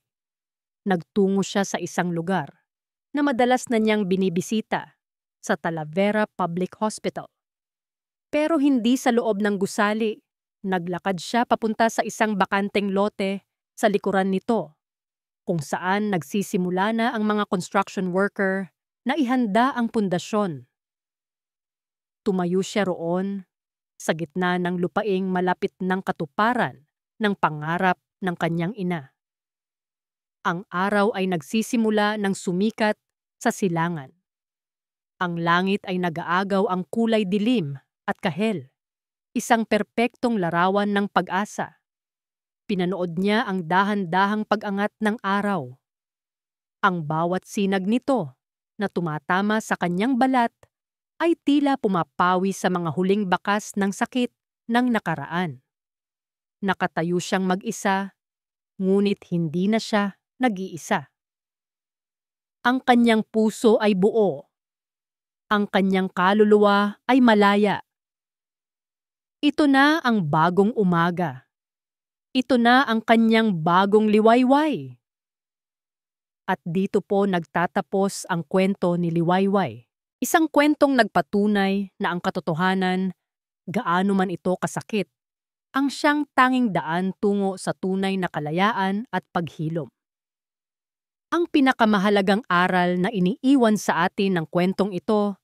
Nagtungo siya sa isang lugar na madalas na niyang binibisita, sa Talavera Public Hospital. Pero hindi sa loob ng gusali. Naglakad siya papunta sa isang bakanteng lote sa likuran nito, kung saan nagsisimula na ang mga construction worker na ihanda ang pundasyon. Tumayo siya roon, sa gitna ng lupaing malapit ng katuparan ng pangarap ng kanyang ina. Ang araw ay nagsisimula ng sumikat sa silangan. Ang langit ay nag-aagaw ang kulay dilim at kahel, isang perpektong larawan ng pag-asa. Pinanood niya ang dahan-dahang pag-angat ng araw. Ang bawat sinag nito na tumatama sa kanyang balat ay tila pumapawi sa mga huling bakas ng sakit ng nakaraan. Nakatayo siyang mag-isa, ngunit hindi na siya nag-iisa. Ang kanyang puso ay buo. Ang kanyang kaluluwa ay malaya. Ito na ang bagong umaga. Ito na ang kanyang bagong liwayway. At dito po nagtatapos ang kwento ni Liwayway. Isang kwentong nagpatunay na ang katotohanan, gaano man ito kasakit, ang siyang tanging daan tungo sa tunay na kalayaan at paghilom. Ang pinakamahalagang aral na iniiwan sa atin ng kwentong ito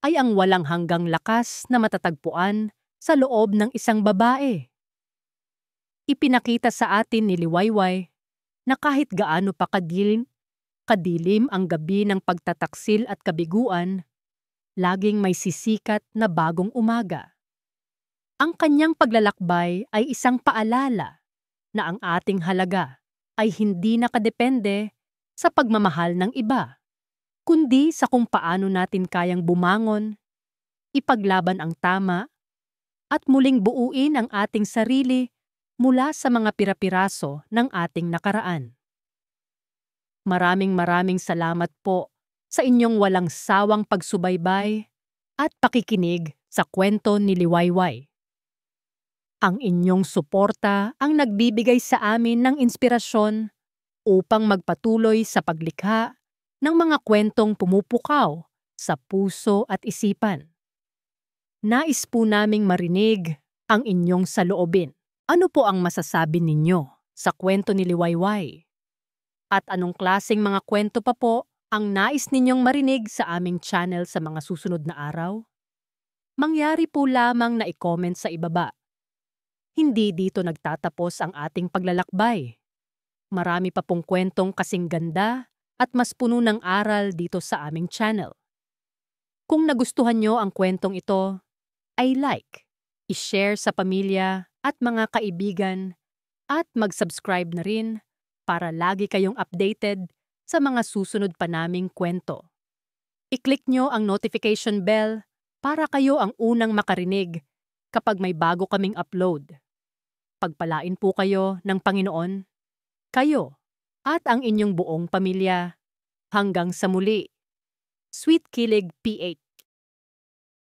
ay ang walang hanggang lakas na matatagpuan sa loob ng isang babae. Ipinakita sa atin ni Liwayway na kahit gaano pa kadilim ang gabi ng pagtataksil at kabiguan, laging may sisikat na bagong umaga. Ang kanyang paglalakbay ay isang paalala na ang ating halaga ay hindi nakadepende sa pagmamahal ng iba, kundi sa kung paano natin kayang bumangon, ipaglaban ang tama, at muling buuin ang ating sarili mula sa mga pirapiraso ng ating nakaraan. Maraming salamat po sa inyong walang sawang pagsubaybay at pakikinig sa kwento ni Liwayway. Ang inyong suporta ang nagbibigay sa amin ng inspirasyon upang magpatuloy sa paglikha ng mga kwentong pumupukaw sa puso at isipan. Nais po naming marinig ang inyong saloobin. Ano po ang masasabi ninyo sa kwento ni Liwayway? At anong klaseng mga kwento pa po ang nais ninyong marinig sa aming channel sa mga susunod na araw? Mangyari po lamang na i-comment sa ibaba. Hindi dito nagtatapos ang ating paglalakbay. Marami pa pong kwentong kasing ganda at mas puno ng aral dito sa aming channel. Kung nagustuhan nyo ang kwentong ito, ay like, i-share sa pamilya at mga kaibigan at mag-subscribe na rin para lagi kayong updated sa mga susunod pa naming kwento. I-click nyo ang notification bell para kayo ang unang makarinig kapag may bago kaming upload. Pagpalain po kayo ng Panginoon, kayo at ang inyong buong pamilya. Hanggang sa muli. Sweet Kilig PH.